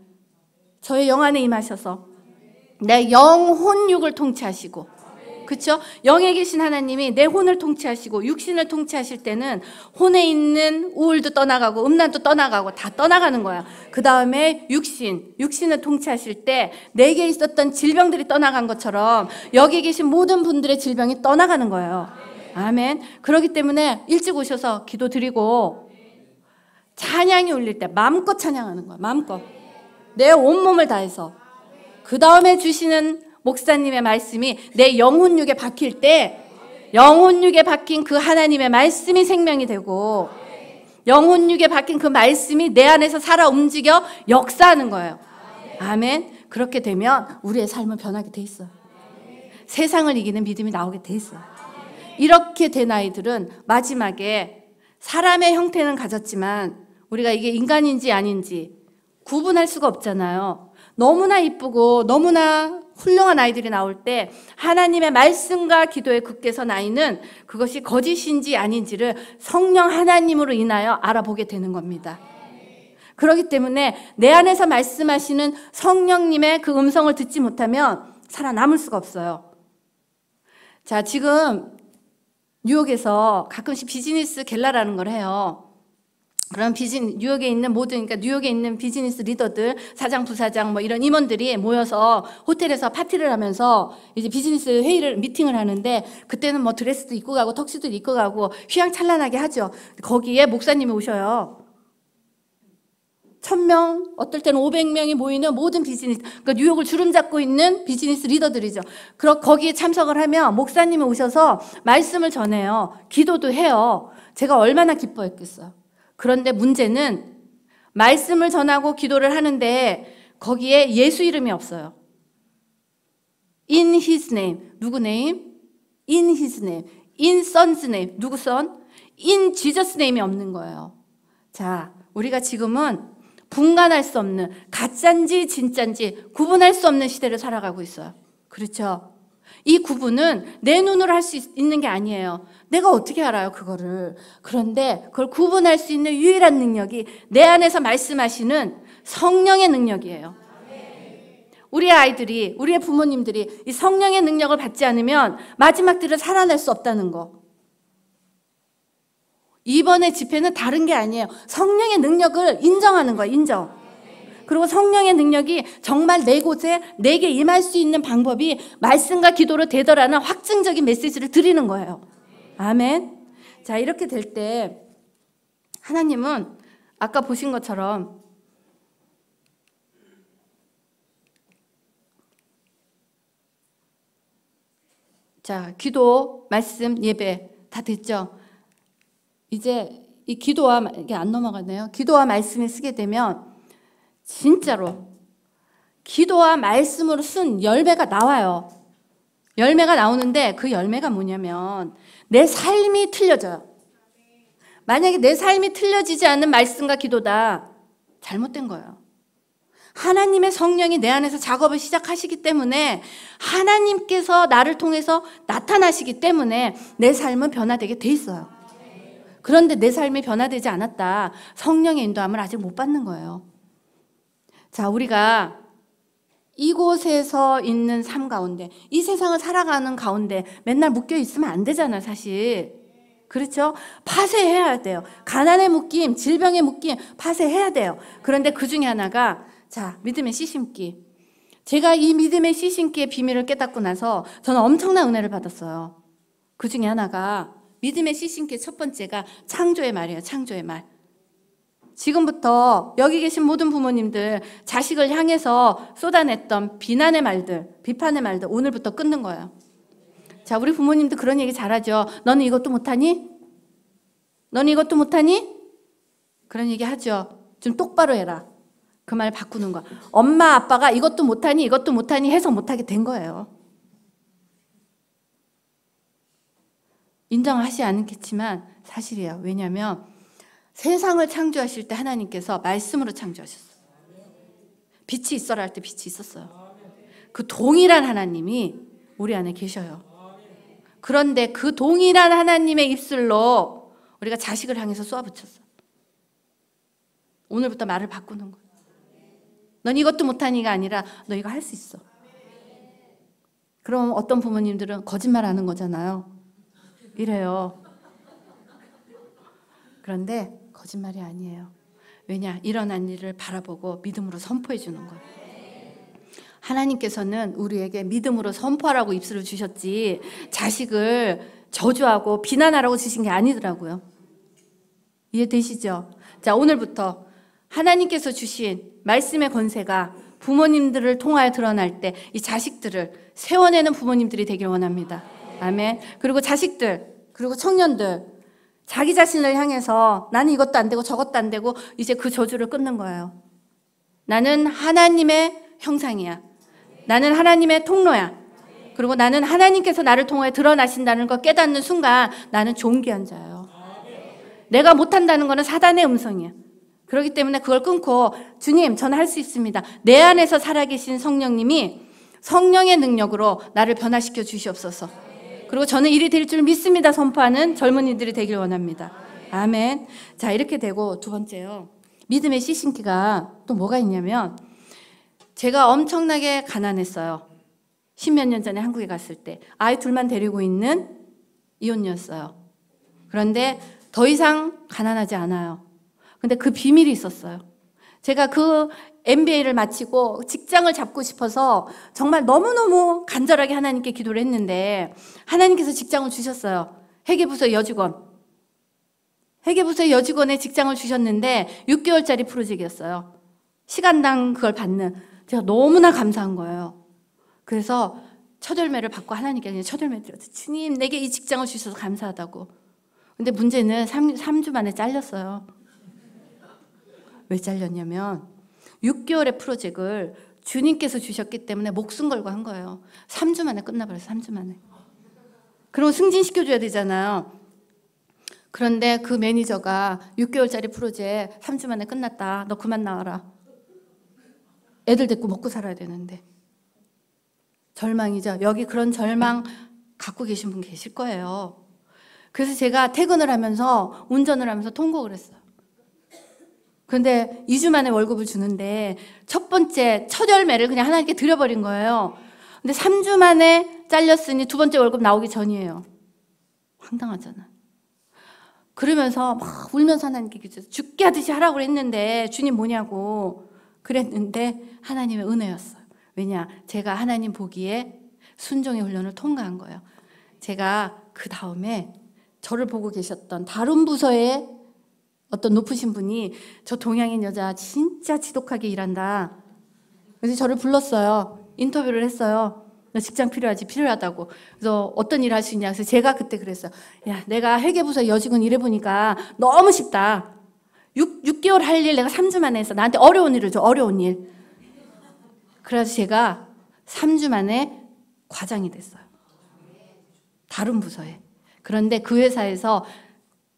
저의 영 안에 임하셔서 내 영혼 육을 통치하시고, 그렇죠? 영에 계신 하나님이 내 혼을 통치하시고 육신을 통치하실 때는 혼에 있는 우울도 떠나가고 음란도 떠나가고 다 떠나가는 거야. 그 다음에 육신을 통치하실 때 내게 있었던 질병들이 떠나간 것처럼 여기 계신 모든 분들의 질병이 떠나가는 거예요. 아멘. 그렇기 때문에 일찍 오셔서 기도 드리고 찬양이 울릴 때 마음껏 찬양하는 거야. 마음껏. 내 온몸을 다해서. 그 다음에 주시는 목사님의 말씀이 내 영혼육에 박힐 때 영혼육에 박힌 그 하나님의 말씀이 생명이 되고 영혼육에 박힌 그 말씀이 내 안에서 살아 움직여 역사하는 거예요. 아멘. 그렇게 되면 우리의 삶은 변하게 돼 있어요. 세상을 이기는 믿음이 나오게 돼 있어요. 이렇게 된 아이들은 마지막에 사람의 형태는 가졌지만 우리가 이게 인간인지 아닌지 구분할 수가 없잖아요. 너무나 이쁘고 너무나 훌륭한 아이들이 나올 때 하나님의 말씀과 기도에 굳게 선 아이는 그것이 거짓인지 아닌지를 성령 하나님으로 인하여 알아보게 되는 겁니다. 그렇기 때문에 내 안에서 말씀하시는 성령님의 그 음성을 듣지 못하면 살아남을 수가 없어요. 자, 지금 뉴욕에서 가끔씩 비즈니스 갤라라는 걸 해요. 그럼 뉴욕에 있는 그러니까 뉴욕에 있는 비즈니스 리더들, 사장, 부사장, 뭐 이런 임원들이 모여서 호텔에서 파티를 하면서 이제 비즈니스 미팅을 하는데 그때는 뭐 드레스도 입고 가고 턱시도 입고 가고 휘황찬란하게 하죠. 거기에 목사님이 오셔요. 1000명, 어떨 때는 500명이 모이는 모든 비즈니스, 그러니까 뉴욕을 주름 잡고 있는 비즈니스 리더들이죠. 거기에 참석을 하면 목사님이 오셔서 말씀을 전해요. 기도도 해요. 제가 얼마나 기뻐했겠어요. 그런데 문제는 말씀을 전하고 기도를 하는데 거기에 예수 이름이 없어요. In His name. 누구 name? In His name. In Son's name. 누구 son? In Jesus name이 없는 거예요. 자, 우리가 지금은 분간할 수 없는 가짜인지 진짜인지 구분할 수 없는 시대를 살아가고 있어요. 그렇죠? 이 구분은 내 눈으로 할 수 있는 게 아니에요. 내가 어떻게 알아요, 그거를. 그런데 그걸 구분할 수 있는 유일한 능력이 내 안에서 말씀하시는 성령의 능력이에요. 우리 아이들이, 우리의 부모님들이 이 성령의 능력을 받지 않으면 마지막 때를 살아낼 수 없다는 거. 이번에 집회는 다른 게 아니에요. 성령의 능력을 인정하는 거예요. 인정. 그리고 성령의 능력이 정말 내 곳에 내게 임할 수 있는 방법이 말씀과 기도로 되더라는 확증적인 메시지를 드리는 거예요. 아멘. 자, 이렇게 될 때 하나님은 아까 보신 것처럼 자, 기도, 말씀, 예배 다 됐죠? 이제 이 기도와 이게 안 넘어가네요. 기도와 말씀을 쓰게 되면 진짜로 기도와 말씀으로 쓴 열매가 나와요. 열매가 나오는데 그 열매가 뭐냐면 내 삶이 틀려져요. 만약에 내 삶이 틀려지지 않는 말씀과 기도다, 잘못된 거예요. 하나님의 성령이 내 안에서 작업을 시작하시기 때문에 하나님께서 나를 통해서 나타나시기 때문에 내 삶은 변화되게 돼 있어요. 그런데 내 삶이 변화되지 않았다. 성령의 인도함을 아직 못 받는 거예요. 자, 우리가 이곳에서 있는 삶 가운데, 이 세상을 살아가는 가운데 맨날 묶여 있으면 안 되잖아요, 사실. 그렇죠? 파쇄해야 돼요. 가난에 묶임, 질병에 묶임, 파쇄해야 돼요. 그런데 그 중에 하나가 자, 믿음의 씨 심기. 제가 이 믿음의 씨 심기의 비밀을 깨닫고 나서 저는 엄청난 은혜를 받았어요. 그 중에 하나가 믿음의 씨 심기의 첫 번째가 창조의 말이에요. 창조의 말. 지금부터 여기 계신 모든 부모님들 자식을 향해서 쏟아냈던 비난의 말들, 비판의 말들 오늘부터 끊는 거예요. 자, 우리 부모님도 그런 얘기 잘하죠. 너는 이것도 못하니? 너는 이것도 못하니? 그런 얘기 하죠. 좀 똑바로 해라. 그 말 바꾸는 거. 엄마 아빠가 이것도 못하니 이것도 못하니 해서 못하게 된 거예요. 인정하지 않겠지만 사실이에요. 왜냐하면 세상을 창조하실 때 하나님께서 말씀으로 창조하셨어요. 빛이 있어라 할 때 빛이 있었어요. 그 동일한 하나님이 우리 안에 계셔요. 그런데 그 동일한 하나님의 입술로 우리가 자식을 향해서 쏘아붙였어. 오늘부터 말을 바꾸는 거예요. 넌 이것도 못하니가 아니라 너 이거 할 수 있어. 그럼 어떤 부모님들은 거짓말하는 거잖아요. 이래요. 그런데 거짓말이 아니에요. 왜냐? 일어난 일을 바라보고 믿음으로 선포해 주는 거예요. 하나님께서는 우리에게 믿음으로 선포하라고 입술을 주셨지 자식을 저주하고 비난하라고 주신 게 아니더라고요. 이해되시죠? 자, 오늘부터 하나님께서 주신 말씀의 권세가 부모님들을 통하여 드러날 때 이 자식들을 세워내는 부모님들이 되길 원합니다. 아멘. 그리고 자식들, 그리고 청년들, 자기 자신을 향해서 나는 이것도 안 되고 저것도 안 되고 이제 그 저주를 끊는 거예요. 나는 하나님의 형상이야. 나는 하나님의 통로야. 그리고 나는 하나님께서 나를 통해 드러나신다는 걸 깨닫는 순간 나는 존귀한 자예요. 내가 못한다는 거는 사단의 음성이야. 그렇기 때문에 그걸 끊고 주님, 저는 할 수 있습니다. 내 안에서 살아계신 성령님이 성령의 능력으로 나를 변화시켜 주시옵소서. 그리고 저는 일이 될 줄 믿습니다 선포하는 젊은이들이 되길 원합니다. 아멘. 자, 이렇게 되고 두 번째요. 믿음의 씨 심기가 또 뭐가 있냐면 제가 엄청나게 가난했어요. 10몇 년 전에 한국에 갔을 때 아이 둘만 데리고 있는 이혼녀였어요. 그런데 더 이상 가난하지 않아요. 근데 그 비밀이 있었어요. 제가 그 MBA를 마치고 직장을 잡고 싶어서 정말 너무너무 간절하게 하나님께 기도를 했는데 하나님께서 직장을 주셨어요. 회계부서 여직원. 회계부서 여직원의 직장을 주셨는데 6개월짜리 프로젝트였어요. 시간당 그걸 받는. 제가 너무나 감사한 거예요. 그래서 첫 열매를 받고 하나님께 그냥 첫 열매 드렸어요. 주님, 내게 이 직장을 주셔서 감사하다고. 근데 문제는 3주 만에 잘렸어요. 왜 잘렸냐면 6개월의 프로젝트를 주님께서 주셨기 때문에 목숨 걸고 한 거예요. 3주 만에 끝나버렸어요. 3주 만에. 그럼 승진시켜줘야 되잖아요. 그런데 그 매니저가 6개월짜리 프로젝트 3주 만에 끝났다. 너 그만 나와라. 애들 데리고 먹고 살아야 되는데. 절망이죠. 여기 그런 절망 갖고 계신 분 계실 거예요. 그래서 제가 퇴근을 하면서 운전을 하면서 통곡을 했어요. 그런데 2주 만에 월급을 주는데 첫 번째 첫 열매를 그냥 하나님께 드려버린 거예요. 근데 3주 만에 잘렸으니 두 번째 월급 나오기 전이에요. 황당하잖아. 그러면서 막 울면서 하나님께 기도해서 죽게 하듯이 하라고 했는데 주님 뭐냐고 그랬는데 하나님의 은혜였어요. 왜냐? 제가 하나님 보기에 순종의 훈련을 통과한 거예요. 제가 그 다음에 저를 보고 계셨던 다른 부서의 어떤 높으신 분이 저 동양인 여자 진짜 지독하게 일한다. 그래서 저를 불렀어요. 인터뷰를 했어요. 너 직장 필요하지? 필요하다고. 그래서 어떤 일 할 수 있냐? 그래서 제가 그때 그랬어요. 야, 내가 회계부서 여직원 일해보니까 너무 쉽다. 6개월 할 일 내가 3주 만에 했어. 나한테 어려운 일을 줘. 어려운 일. 그래서 제가 3주 만에 과장이 됐어요. 다른 부서에. 그런데 그 회사에서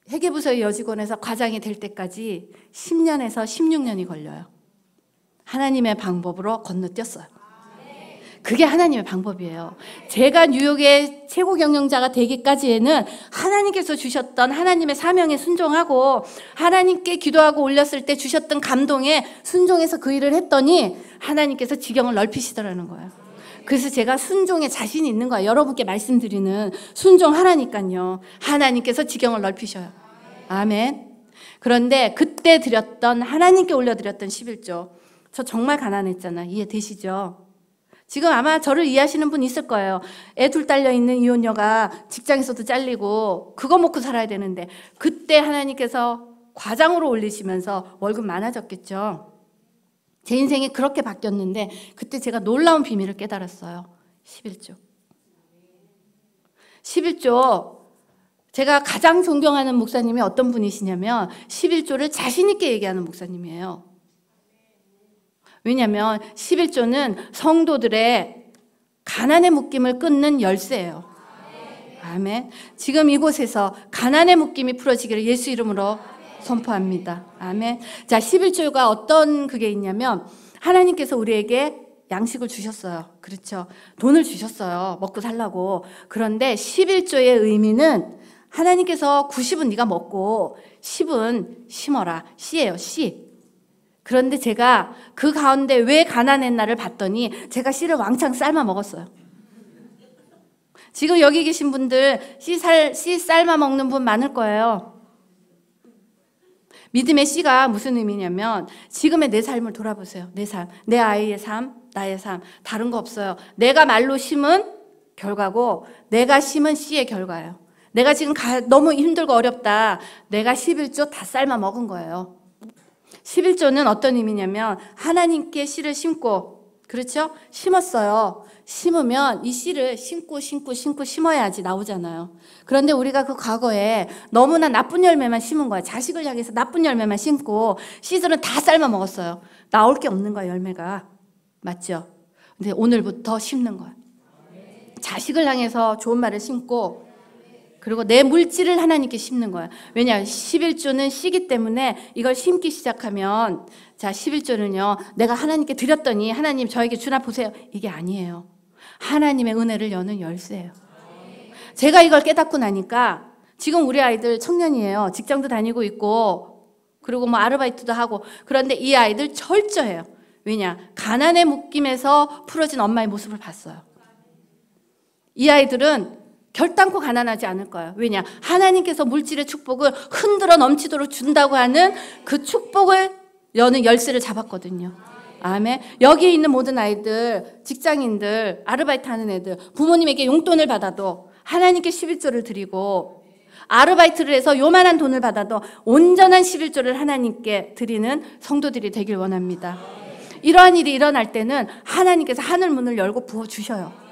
회계부서의 여직원에서 과장이 될 때까지 10년에서 16년이 걸려요. 하나님의 방법으로 건너뛰었어요. 그게 하나님의 방법이에요. 제가 뉴욕의 최고 경영자가 되기까지에는 하나님께서 주셨던 하나님의 사명에 순종하고 하나님께 기도하고 올렸을 때 주셨던 감동에 순종해서 그 일을 했더니 하나님께서 지경을 넓히시더라는 거예요. 그래서 제가 순종에 자신이 있는 거예요. 여러분께 말씀드리는 순종하라니까요. 하나님께서 지경을 넓히셔요. 아멘. 그런데 그때 드렸던 하나님께 올려드렸던 11조 저 정말 가난했잖아. 이해되시죠? 지금 아마 저를 이해하시는 분 있을 거예요. 애 둘 딸려 있는 이혼녀가 직장에서도 잘리고 그거 먹고 살아야 되는데 그때 하나님께서 과장으로 올리시면서 월급 많아졌겠죠. 제 인생이 그렇게 바뀌었는데 그때 제가 놀라운 비밀을 깨달았어요. 11조. 11조 제가 가장 존경하는 목사님이 어떤 분이시냐면 11조를 자신 있게 얘기하는 목사님이에요. 왜냐하면 11조는 성도들의 가난의 묶임을 끊는 열쇠예요. 아멘. 지금 이곳에서 가난의 묶임이 풀어지기를 예수 이름으로 선포합니다. 아멘. 자, 11조가 어떤 그게 있냐면 하나님께서 우리에게 양식을 주셨어요. 그렇죠. 돈을 주셨어요. 먹고 살라고. 그런데 11조의 의미는 하나님께서 90은 네가 먹고 10은 심어라. 씨예요. 씨. 그런데 제가 그 가운데 왜 가난했나를 봤더니 제가 씨를 왕창 삶아 먹었어요. 지금 여기 계신 분들 씨 삶아 먹는 분 많을 거예요. 믿음의 씨가 무슨 의미냐면 지금의 내 삶을 돌아보세요. 내 삶, 내 아이의 삶, 나의 삶 다른 거 없어요. 내가 말로 심은 결과고 내가 심은 씨의 결과예요. 내가 지금 너무 힘들고 어렵다. 내가 11조 다 삶아 먹은 거예요. 11조는 어떤 의미냐면 하나님께 씨를 심고 그렇죠? 심었어요. 심으면 이 씨를 심고 심어야지 나오잖아요. 그런데 우리가 그 과거에 너무나 나쁜 열매만 심은 거야. 자식을 향해서 나쁜 열매만 심고 씨들은 다 삶아 먹었어요. 나올 게 없는 거야 열매가. 맞죠? 근데 오늘부터 심는 거야. 자식을 향해서 좋은 말을 심고 그리고 내 물질을 하나님께 심는 거야. 왜냐? 11조는 씨기 때문에 이걸 심기 시작하면 자 11조는요. 내가 하나님께 드렸더니 하나님 저에게 주나 보세요. 이게 아니에요. 하나님의 은혜를 여는 열쇠예요. 제가 이걸 깨닫고 나니까 지금 우리 아이들 청년이에요. 직장도 다니고 있고 그리고 뭐 아르바이트도 하고 그런데 이 아이들 철저해요. 왜냐? 가난의 묶임에서 풀어진 엄마의 모습을 봤어요. 이 아이들은 결단코 가난하지 않을 거예요. 왜냐? 하나님께서 물질의 축복을 흔들어 넘치도록 준다고 하는 그 축복을 여는 열쇠를 잡았거든요. 아멘. 여기에 있는 모든 아이들, 직장인들, 아르바이트 하는 애들, 부모님에게 용돈을 받아도 하나님께 11조를 드리고 아르바이트를 해서 요만한 돈을 받아도 온전한 11조를 하나님께 드리는 성도들이 되길 원합니다. 이러한 일이 일어날 때는 하나님께서 하늘 문을 열고 부어주셔요.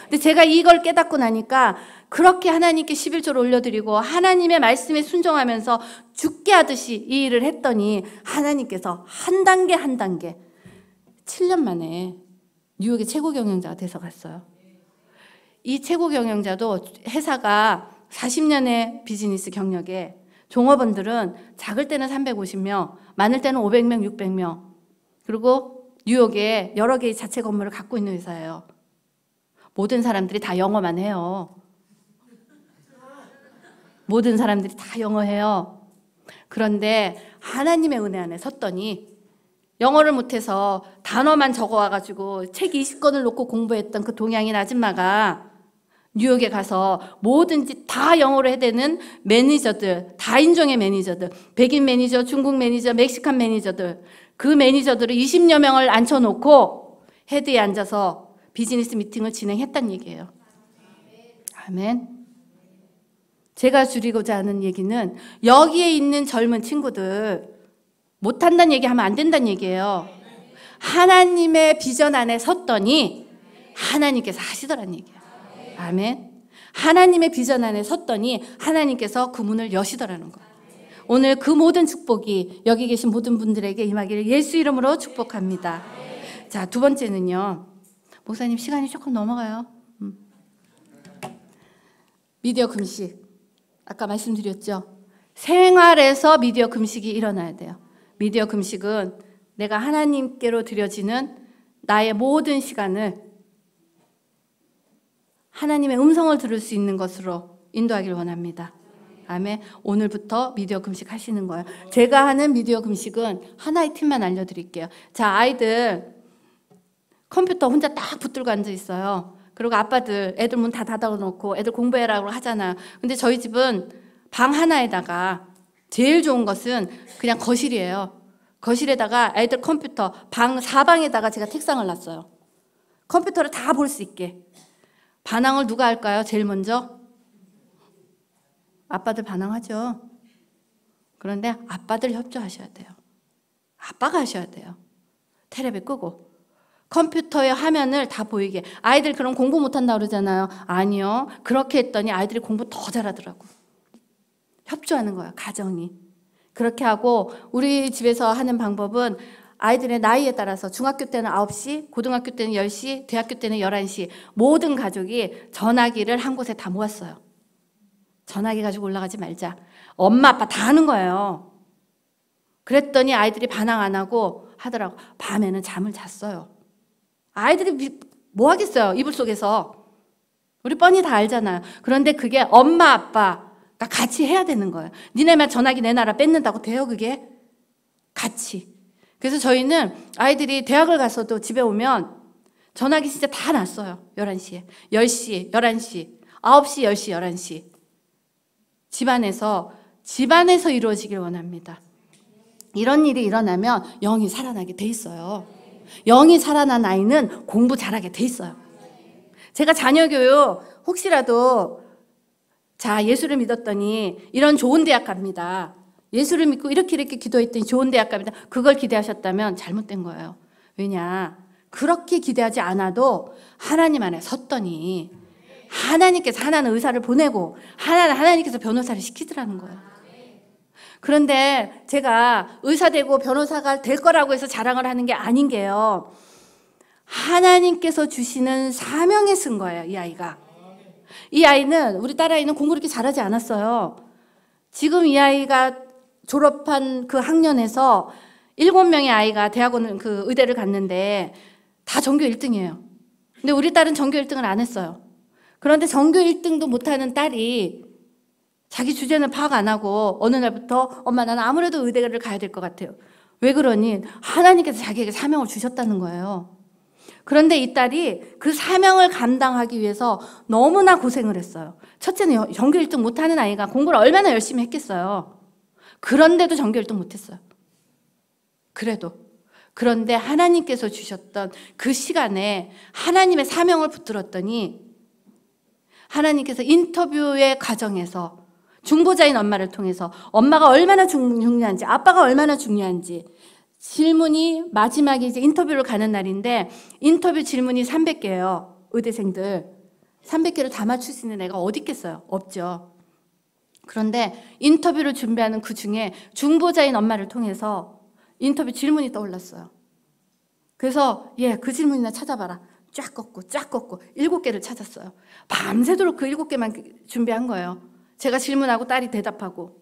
근데 제가 이걸 깨닫고 나니까 그렇게 하나님께 11조를 올려드리고 하나님의 말씀에 순종하면서 죽게 하듯이 이 일을 했더니 하나님께서 한 단계 한 단계 7년 만에 뉴욕의 최고 경영자가 돼서 갔어요. 이 최고 경영자도 회사가 40년의 비즈니스 경력에 종업원들은 작을 때는 350명, 많을 때는 500명, 600명 그리고 뉴욕에 여러 개의 자체 건물을 갖고 있는 회사예요. 모든 사람들이 다 영어만 해요. 모든 사람들이 다 영어해요. 그런데 하나님의 은혜 안에 섰더니 영어를 못해서 단어만 적어와가지고 책 20권을 놓고 공부했던 그 동양인 아줌마가 뉴욕에 가서 뭐든지 다 영어로 해대는 매니저들, 다인종의 매니저들, 백인 매니저, 중국 매니저, 멕시칸 매니저들, 그 매니저들을 20여 명을 앉혀놓고 헤드에 앉아서 비즈니스 미팅을 진행했단 얘기예요. 아멘. 제가 줄이고자 하는 얘기는 여기에 있는 젊은 친구들 못한다는 얘기하면 안 된다는 얘기예요. 하나님의 비전 안에 섰더니 하나님께서 하시더란 얘기예요. 아멘. 하나님의 비전 안에 섰더니 하나님께서 그 문을 여시더라는 거예요. 오늘 그 모든 축복이 여기 계신 모든 분들에게 임하기를 예수 이름으로 축복합니다. 자, 두 번째는요. 목사님 시간이 조금 넘어가요. 미디어 금식. 아까 말씀드렸죠. 생활에서 미디어 금식이 일어나야 돼요. 미디어 금식은 내가 하나님께로 드려지는 나의 모든 시간을 하나님의 음성을 들을 수 있는 것으로 인도하기를 원합니다. 아멘. 오늘부터 미디어 금식 하시는 거예요. 제가 하는 미디어 금식은 하나의 팁만 알려드릴게요. 자, 아이들 컴퓨터 혼자 딱 붙들고 앉아 있어요. 그리고 아빠들 애들 문 다 닫아놓고 애들 공부해라고 하잖아요. 근데 저희 집은 방 하나에다가 제일 좋은 것은 그냥 거실이에요. 거실에다가 애들 컴퓨터 방 사방에다가 제가 책상을 놨어요. 컴퓨터를 다 볼 수 있게. 반항을 누가 할까요? 제일 먼저? 아빠들 반항하죠. 그런데 아빠들 협조하셔야 돼요. 아빠가 하셔야 돼요. 텔레비 끄고 컴퓨터의 화면을 다 보이게. 아이들 그럼 공부 못한다고 그러잖아요. 아니요. 그렇게 했더니 아이들이 공부 더 잘하더라고. 협조하는 거예요. 가정이. 그렇게 하고 우리 집에서 하는 방법은 아이들의 나이에 따라서 중학교 때는 9시, 고등학교 때는 10시, 대학교 때는 11시 모든 가족이 전화기를 한 곳에 다 모았어요. 전화기 가지고 올라가지 말자. 엄마 아빠 다 하는 거예요. 그랬더니 아이들이 반항 안 하고 하더라고. 밤에는 잠을 잤어요. 아이들이 뭐 하겠어요. 이불 속에서. 우리 뻔히 다 알잖아요. 그런데 그게 엄마 아빠가 같이 해야 되는 거예요. 니네만 전화기 내놔라 뺏는다고 돼요 그게? 같이. 그래서 저희는 아이들이 대학을 가서도 집에 오면 전화기 진짜 다 놨어요. 11시에. 10시, 11시, 9시, 10시, 11시. 집안에서 이루어지길 원합니다. 이런 일이 일어나면 영이 살아나게 돼 있어요. 영이 살아난 아이는 공부 잘하게 돼 있어요. 제가 자녀 교육 혹시라도 자 예수를 믿었더니 이런 좋은 대학 갑니다. 예수를 믿고 이렇게 기도했더니 좋은 대학 갑니다. 그걸 기대하셨다면 잘못된 거예요. 왜냐? 그렇게 기대하지 않아도 하나님 안에 섰더니 하나님께서 하나는 의사를 보내고 하나님께서 변호사를 시키더라는 거예요. 그런데 제가 의사 되고 변호사가 될 거라고 해서 자랑을 하는 게 아닌 게요. 하나님께서 주시는 사명에 쓴 거예요, 이 아이가. 이 아이는, 우리 딸아이는 공부 그렇게 잘하지 않았어요. 지금 이 아이가 졸업한 그 학년에서 7명의 아이가 대학원 그 의대를 갔는데 다 전교 1등이에요. 근데 우리 딸은 전교 1등을 안 했어요. 그런데 전교 1등도 못하는 딸이 자기 주제는 파악 안 하고 어느 날부터 엄마 나는 아무래도 의대를 가야 될 것 같아요. 왜 그러니? 하나님께서 자기에게 사명을 주셨다는 거예요. 그런데 이 딸이 그 사명을 감당하기 위해서 너무나 고생을 했어요. 첫째는 전교 1등 못하는 아이가 공부를 얼마나 열심히 했겠어요. 그런데도 전교 1등 못했어요. 그런데 하나님께서 주셨던 그 시간에 하나님의 사명을 붙들었더니 하나님께서 인터뷰의 과정에서 중보자인 엄마를 통해서 엄마가 얼마나 중요한지 아빠가 얼마나 중요한지 질문이 마지막에 이제 인터뷰를 가는 날인데 인터뷰 질문이 300개예요. 의대생들 300개를 다 맞출 수 있는 애가 어디 있겠어요? 없죠. 그런데 인터뷰를 준비하는 그 중에 중보자인 엄마를 통해서 인터뷰 질문이 떠올랐어요. 그래서 그 질문이나 찾아봐라. 쫙 꺾고 7개를 찾았어요. 밤새도록 그 7개만 준비한 거예요. 제가 질문하고 딸이 대답하고.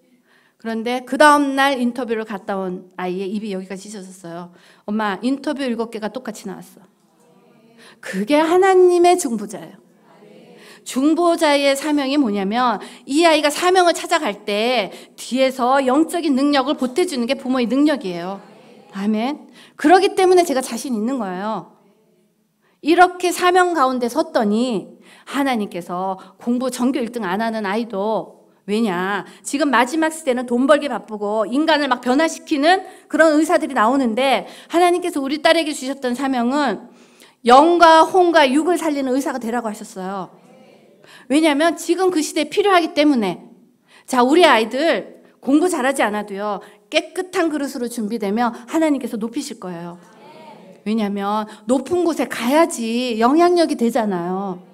그런데 그 다음날 인터뷰를 갔다 온 아이의 입이 여기까지 찢어졌어요. 엄마 인터뷰 7개가 똑같이 나왔어. 그게 하나님의 중보자예요. 중보자의 사명이 뭐냐면 이 아이가 사명을 찾아갈 때 뒤에서 영적인 능력을 보태주는 게 부모의 능력이에요. 아멘. 그렇기 때문에 제가 자신 있는 거예요. 이렇게 사명 가운데 섰더니 하나님께서 공부 전교 1등 안 하는 아이도, 왜냐, 지금 마지막 시대는 돈 벌기 바쁘고 인간을 막 변화시키는 그런 의사들이 나오는데, 하나님께서 우리 딸에게 주셨던 사명은 영과 혼과 육을 살리는 의사가 되라고 하셨어요. 왜냐하면 지금 그 시대에 필요하기 때문에. 자, 우리 아이들 공부 잘하지 않아도요, 깨끗한 그릇으로 준비되면 하나님께서 높이실 거예요. 왜냐하면 높은 곳에 가야지 영향력이 되잖아요.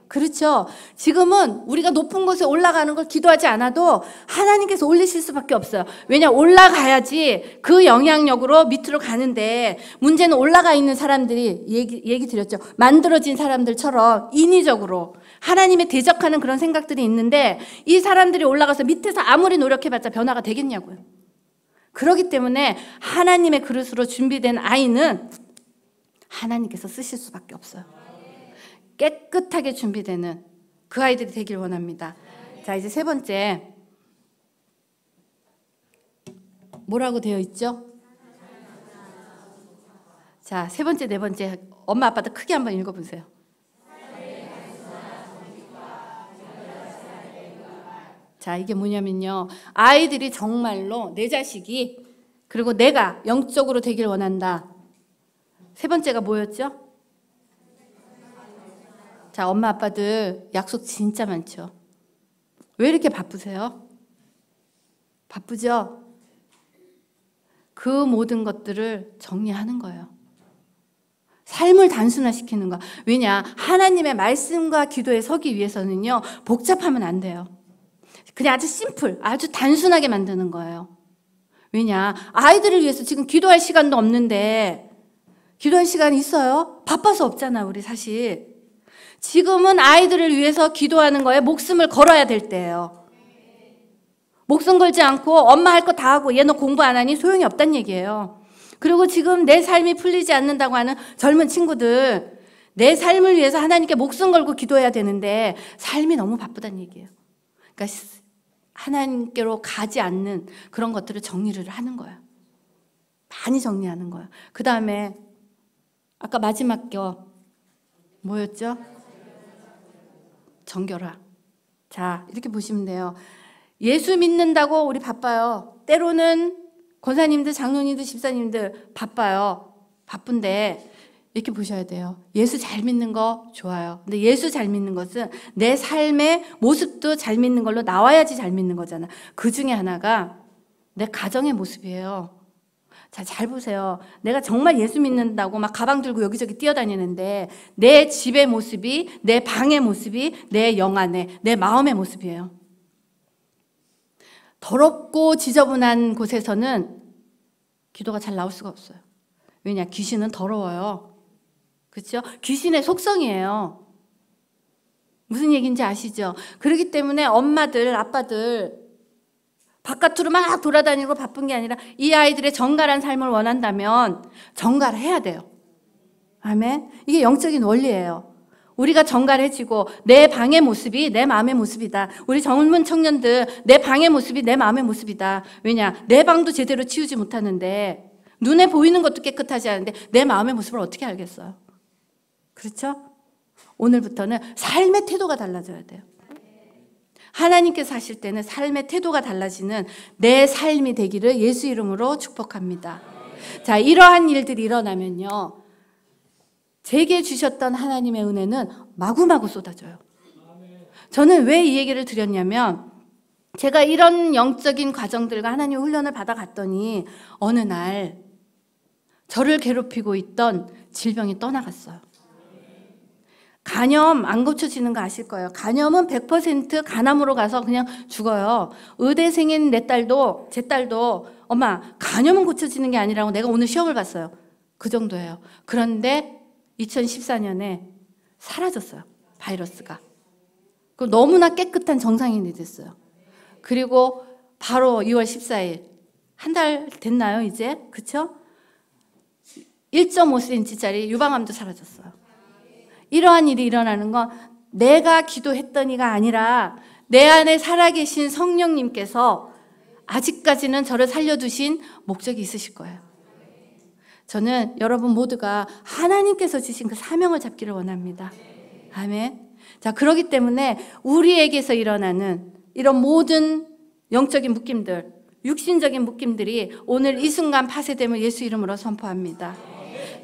그렇죠? 지금은 우리가 높은 곳에 올라가는 걸 기도하지 않아도 하나님께서 올리실 수밖에 없어요. 왜냐, 올라가야지 그 영향력으로 밑으로 가는데, 문제는 올라가 있는 사람들이, 얘기 드렸죠. 만들어진 사람들처럼 인위적으로 하나님에 대적하는 그런 생각들이 있는데, 이 사람들이 올라가서 밑에서 아무리 노력해봤자 변화가 되겠냐고요. 그렇기 때문에 하나님의 그릇으로 준비된 아이는 하나님께서 쓰실 수밖에 없어요. 깨끗하게 준비되는 그 아이들이 되길 원합니다. 자, 이제 세 번째, 뭐라고 되어 있죠? 자, 세 번째, 네 번째, 엄마 아빠도 크게 한번 읽어보세요. 자, 이게 뭐냐면요, 아이들이 정말로 내 자식이, 그리고 내가 영적으로 되길 원한다. 세 번째가 뭐였죠? 자, 엄마 아빠들 약속 진짜 많죠? 왜 이렇게 바쁘세요? 바쁘죠? 그 모든 것들을 정리하는 거예요. 삶을 단순화시키는 거. 왜냐, 하나님의 말씀과 기도에 서기 위해서는요, 복잡하면 안 돼요. 그냥 아주 심플, 아주 단순하게 만드는 거예요. 왜냐, 아이들을 위해서 지금 기도할 시간도 없는데, 기도할 시간이 있어요? 바빠서 없잖아, 우리 사실. 지금은 아이들을 위해서 기도하는 거에 목숨을 걸어야 될 때예요. 목숨 걸지 않고 엄마 할 거 다 하고 얘 너 공부 안 하니 소용이 없다는 얘기예요. 그리고 지금 내 삶이 풀리지 않는다고 하는 젊은 친구들, 내 삶을 위해서 하나님께 목숨 걸고 기도해야 되는데 삶이 너무 바쁘다는 얘기예요. 그러니까 하나님께로 가지 않는 그런 것들을 정리를 하는 거예요. 많이 정리하는 거예요. 그 다음에 아까 마지막 거 뭐였죠? 정결화. 자, 이렇게 보시면 돼요. 예수 믿는다고 우리 바빠요. 때로는 권사님들, 장로님들, 집사님들 바빠요. 바쁜데 이렇게 보셔야 돼요. 예수 잘 믿는 거 좋아요. 근데 예수 잘 믿는 것은 내 삶의 모습도 잘 믿는 걸로 나와야지 잘 믿는 거잖아. 그 중에 하나가 내 가정의 모습이에요. 자, 잘 보세요. 내가 정말 예수 믿는다고 막 가방 들고 여기저기 뛰어다니는데 내 집의 모습이, 내 방의 모습이 내 영 안에, 내 마음의 모습이에요. 더럽고 지저분한 곳에서는 기도가 잘 나올 수가 없어요. 왜냐, 귀신은 더러워요. 그렇죠? 귀신의 속성이에요. 무슨 얘기인지 아시죠? 그렇기 때문에 엄마들, 아빠들 바깥으로 막 돌아다니고 바쁜 게 아니라 이 아이들의 정갈한 삶을 원한다면 정갈해야 돼요. 아멘. 이게 영적인 원리예요. 우리가 정갈해지고 내 방의 모습이 내 마음의 모습이다. 우리 젊은 청년들, 내 방의 모습이 내 마음의 모습이다. 왜냐, 내 방도 제대로 치우지 못하는데, 눈에 보이는 것도 깨끗하지 않은데 내 마음의 모습을 어떻게 알겠어요? 그렇죠? 오늘부터는 삶의 태도가 달라져야 돼요. 하나님께서 하실 때는 삶의 태도가 달라지는 내 삶이 되기를 예수 이름으로 축복합니다. 자, 이러한 일들이 일어나면요, 제게 주셨던 하나님의 은혜는 마구마구 쏟아져요. 저는 왜 이 얘기를 드렸냐면, 제가 이런 영적인 과정들과 하나님 훈련을 받아갔더니 어느 날 저를 괴롭히고 있던 질병이 떠나갔어요. 간염 안 고쳐지는 거 아실 거예요. 간염은 100% 간암으로 가서 그냥 죽어요. 의대생인 내 딸도, 제 딸도 엄마 간염은 고쳐지는 게 아니라고 내가 오늘 시험을 봤어요. 그 정도예요. 그런데 2014년에 사라졌어요. 바이러스가. 너무나 깨끗한 정상인이 됐어요. 그리고 바로 2월 14일, 한 달 됐나요 이제? 그쵸? 1.5cm짜리 유방암도 사라졌어요. 이러한 일이 일어나는 건 내가 기도했더니가 아니라 내 안에 살아계신 성령님께서 아직까지는 저를 살려두신 목적이 있으실 거예요. 저는 여러분 모두가 하나님께서 주신 그 사명을 잡기를 원합니다. 아멘. 자, 그렇기 때문에 우리에게서 일어나는 이런 모든 영적인 묶임들, 육신적인 묶임들이 오늘 이 순간 파쇄됨을 예수 이름으로 선포합니다.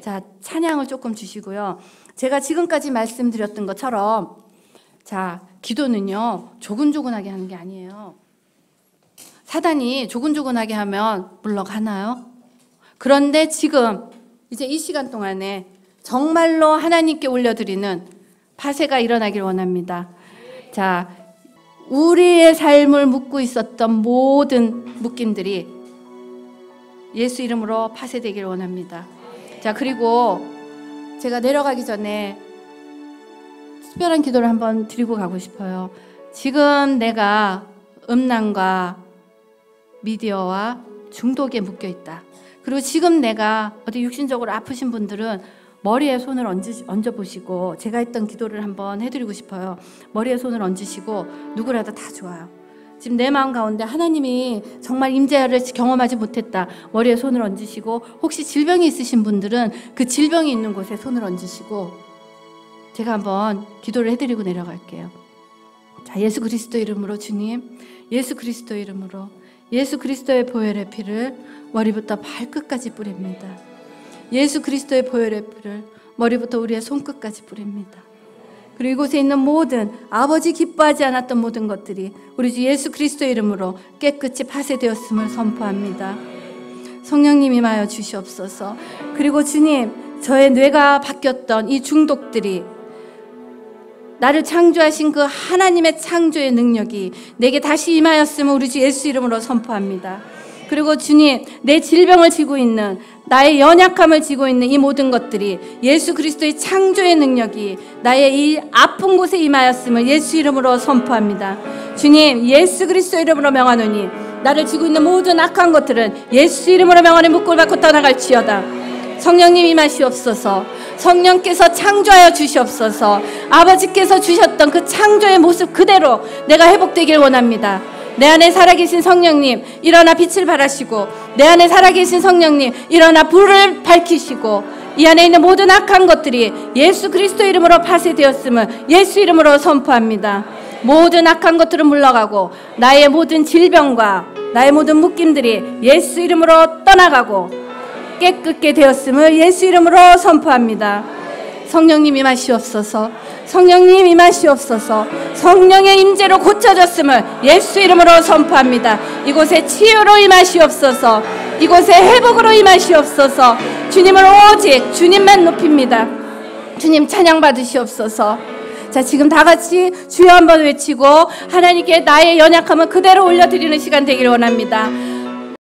자, 찬양을 조금 주시고요. 제가 지금까지 말씀드렸던 것처럼, 자, 기도는요, 조근조근하게 하는 게 아니에요. 사단이 조근조근하게 하면 물러가나요? 그런데 지금 이제 이 시간 동안에 정말로 하나님께 올려드리는 파쇄가 일어나길 원합니다. 자, 우리의 삶을 묶고 있었던 모든 묶임들이 예수 이름으로 파쇄되길 원합니다. 자, 그리고 제가 내려가기 전에 특별한 기도를 한번 드리고 가고 싶어요. 지금 내가 음란과 미디어와 중독에 묶여 있다. 그리고 지금 내가 어디 육신적으로 아프신 분들은 머리에 손을 얹어보시고, 제가 했던 기도를 한번 해드리고 싶어요. 머리에 손을 얹으시고, 누구라도 다 좋아요. 지금 내 마음 가운데 하나님이 정말 임재를 경험하지 못했다. 머리에 손을 얹으시고, 혹시 질병이 있으신 분들은 그 질병이 있는 곳에 손을 얹으시고, 제가 한번 기도를 해드리고 내려갈게요. 자, 예수 그리스도 이름으로 주님, 예수 그리스도 이름으로 예수 그리스도의 보혈의 피를 머리부터 발끝까지 뿌립니다. 예수 그리스도의 보혈의 피를 머리부터 우리의 손끝까지 뿌립니다. 그리고 이곳에 있는 모든 아버지 기뻐하지 않았던 모든 것들이 우리 주 예수 그리스도의 이름으로 깨끗이 파쇄되었음을 선포합니다. 성령님 임하여 주시옵소서. 그리고 주님, 저의 뇌가 바뀌었던 이 중독들이, 나를 창조하신 그 하나님의 창조의 능력이 내게 다시 임하였음을 우리 주 예수 이름으로 선포합니다. 그리고 주님, 내 질병을 지고 있는, 나의 연약함을 지고 있는 이 모든 것들이 예수 그리스도의 창조의 능력이 나의 이 아픈 곳에 임하였음을 예수 이름으로 선포합니다. 주님, 예수 그리스도 이름으로 명하노니 나를 지고 있는 모든 악한 것들은 예수 이름으로 명하니 묶을 받고 떠나갈지어다. 성령님 임하시옵소서. 성령께서 창조하여 주시옵소서. 아버지께서 주셨던 그 창조의 모습 그대로 내가 회복되길 원합니다. 내 안에 살아계신 성령님, 일어나 빛을 발하시고, 내 안에 살아계신 성령님, 일어나 불을 밝히시고, 이 안에 있는 모든 악한 것들이 예수 그리스도 이름으로 파쇄되었음을 예수 이름으로 선포합니다. 모든 악한 것들은 물러가고, 나의 모든 질병과 나의 모든 묶임들이 예수 이름으로 떠나가고 깨끗게 되었음을 예수 이름으로 선포합니다. 성령님 임하시옵소서. 성령님 임하시옵소서. 성령의 임재로 고쳐졌음을 예수 이름으로 선포합니다. 이곳에 치유로 임하시옵소서. 이곳에 회복으로 임하시옵소서. 주님을 오직 주님만 높입니다. 주님 찬양 받으시옵소서. 자, 지금 다 같이 주여 한번 외치고 하나님께 나의 연약함을 그대로 올려드리는 시간 되기를 원합니다.